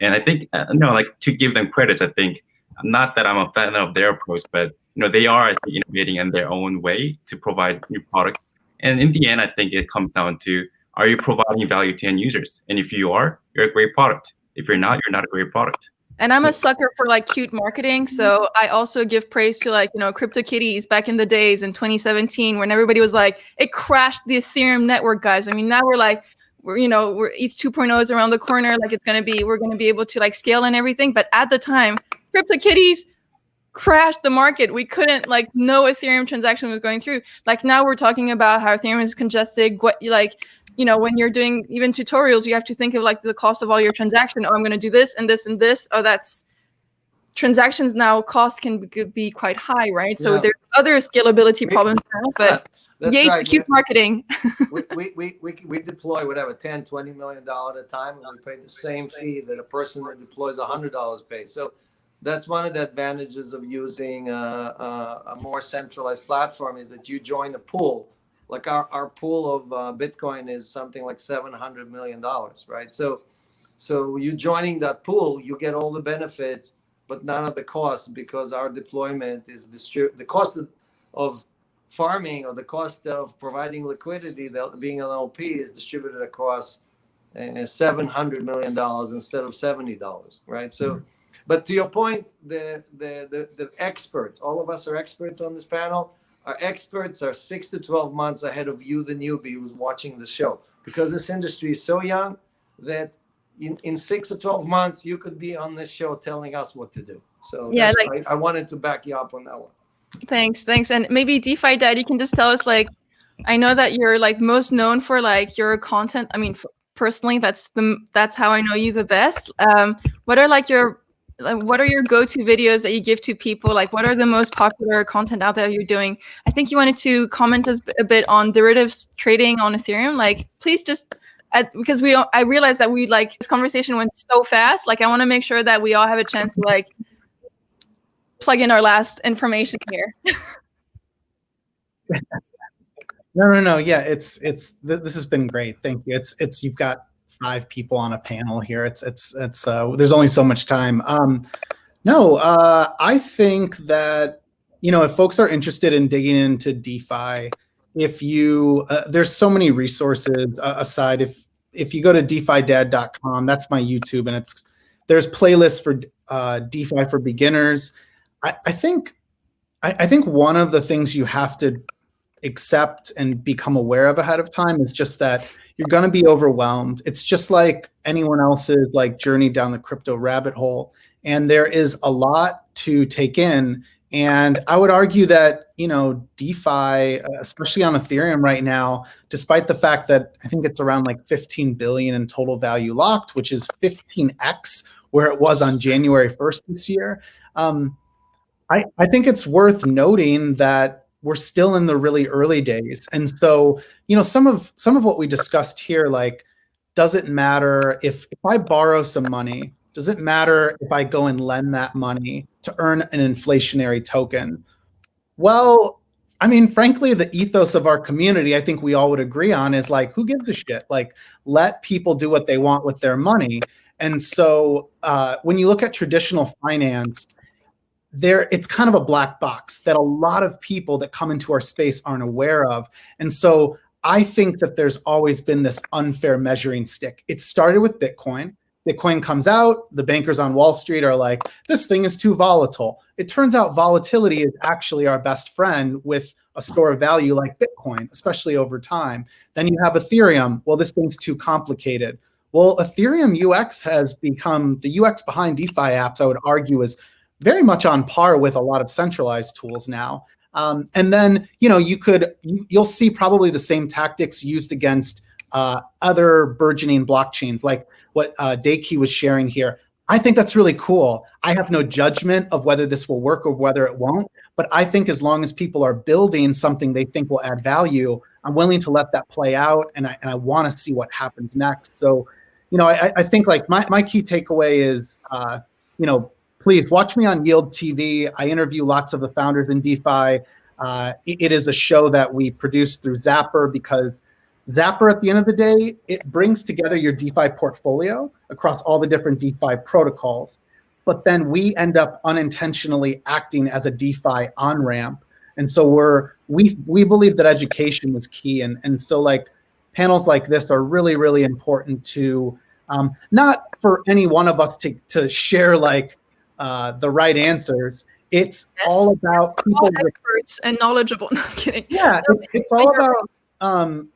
And I think, like, to give them credits, I think, not that I'm a fan of their approach, but they are innovating in their own way to provide new products. And in the end, I think it comes down to, are you providing value to end users? And if you are, you're a great product. If you're not, you're not a great product. And I'm a sucker for like cute marketing. So I also give praise to like, CryptoKitties back in the days in 2017, when everybody was like, it crashed the Ethereum network, guys. I mean, now we're like, we're ETH 2.0 is around the corner. Like, we're going to be able to like scale and everything. But at the time, CryptoKitties crashed the market. We couldn't, like, no Ethereum transaction was going through. Like, now we're talking about how Ethereum is congested. When you're doing even tutorials, you have to think of like the cost of all your transactions. I'm going to do this and this and this. That's transactions now, cost can be quite high, right? So there's other scalability problems now, but yay, right. Cute marketing. we deploy whatever, $10, $20 million at a time, and we pay the same fee that a person that deploys $100 pays. So that's one of the advantages of using a more centralized platform, is that you join a pool. Like our pool of Bitcoin is something like $700 million, right? So you joining that pool, you get all the benefits, but none of the costs, because our deployment is the cost of farming, or the cost of providing liquidity, being an LP, is distributed across $700 million instead of $70, right? So, but to your point, the experts, all of us are experts on this panel. Our experts are 6 to 12 months ahead of you, the newbie who's watching the show, because this industry is so young that in 6 or 12 months, you could be on this show telling us what to do. So Yeah, I wanted to back you up on that one. Thanks. And maybe DeFi Dad, you can just tell us, like, I know that you're like most known for like your content. I mean, personally, that's how I know you the best. What are your go-to videos that you give to people? Like, what are the most popular content out there you're doing? I think you wanted to comment a bit on derivatives trading on Ethereum. Like, please just because I realized that this conversation went so fast. Like, I want to make sure that we all have a chance to like plug in our last information here. No. Yeah, this has been great. Thank you. It's you've got 5 people on a panel here. It's there's only so much time. I think that, if folks are interested in digging into DeFi, there's so many resources aside. If you go to DefiDad.com, that's my YouTube, and there's playlists for DeFi for beginners. I think one of the things you have to accept and become aware of ahead of time is just that you're going to be overwhelmed. It's just like anyone else's like journey down the crypto rabbit hole, and there is a lot to take in. And I would argue that DeFi, especially on Ethereum right now, despite the fact that I think it's around like 15 billion in total value locked, which is 15x where it was on January 1st this year. I think it's worth noting that we're still in the really early days. And so, some of what we discussed here, like, does it matter if I borrow some money? Does it matter if I go and lend that money to earn an inflationary token? Well, I mean, frankly, the ethos of our community, I think we all would agree on, is like, who gives a shit? Like, let people do what they want with their money. And so when you look at traditional finance, it's kind of a black box that a lot of people that come into our space aren't aware of. And so I think that there's always been this unfair measuring stick. It started with Bitcoin. Bitcoin comes out, the bankers on Wall Street are like, this thing is too volatile. It turns out volatility is actually our best friend with a store of value like Bitcoin, especially over time. Then you have Ethereum. Well, this thing's too complicated. Well, Ethereum UX has become, the UX behind DeFi apps, I would argue, is very much on par with a lot of centralized tools now. And then, you'll see probably the same tactics used against other burgeoning blockchains, like what Daeki was sharing here. I think that's really cool. I have no judgment of whether this will work or whether it won't, but I think as long as people are building something they think will add value, I'm willing to let that play out, and I want to see what happens next. So, I think like my key takeaway is, please watch me on Yield TV. I interview lots of the founders in DeFi. It is a show that we produce through Zapper, because Zapper, at the end of the day, it brings together your DeFi portfolio across all the different DeFi protocols. But then we end up unintentionally acting as a DeFi on-ramp. And so we believe that education is key. And so like panels like this are really, really important to, not for any one of us to share like, the right answers. It's all about people experts and knowledgeable. No, I'm kidding. Yeah, it's all about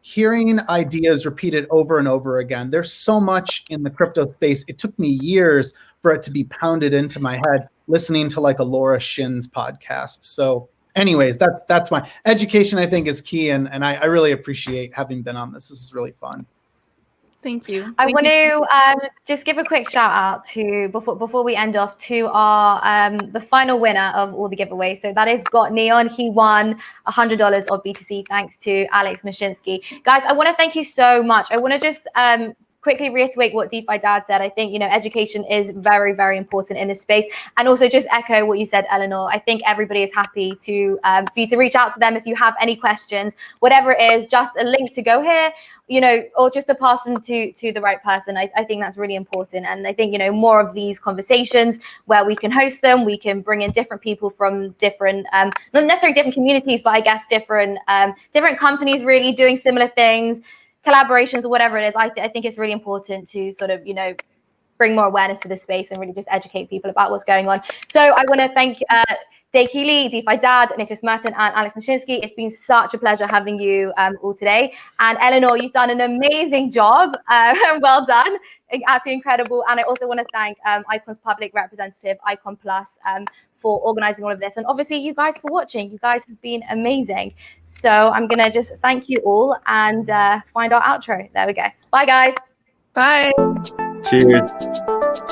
hearing ideas repeated over and over again. There's so much in the crypto space. It took me years for it to be pounded into my head listening to like a Laura Shin's podcast. So anyways, that's my education, I think, is key. And I really appreciate having been on this. This is really fun. Thank you. I want to just give a quick shout out to, before we end off, to our the final winner of all the giveaways. So that is Got Neon. He won $100 of BTC thanks to Alex Mashinsky. Guys, I want to thank you so much. I want to just quickly reiterate what DeFi Dad said. I think, education is very, very important in this space. And also just echo what you said, Eleanor. I think everybody is happy to for you to reach out to them if you have any questions, whatever it is, just a link to go here, or just to pass them to the right person. I think that's really important. And I think, more of these conversations where we can host them, we can bring in different people from different, not necessarily different communities, but I guess different companies really doing similar things, collaborations or whatever it is. I think it's really important to sort of, bring more awareness to this space and really just educate people about what's going on. So I want to thank Daeki Lee, DeFi Dad, Nicholas Merten, and Alex Mashinsky. It's been such a pleasure having you all today. And Eleanor, you've done an amazing job. Well done. absolutely incredible. And I also want to thank Icon's public representative, ICONPLUS, for organizing all of this. And obviously you guys for watching. You guys have been amazing. So I'm going to just thank you all and find our outro. There we go. Bye, guys. Bye. Cheers.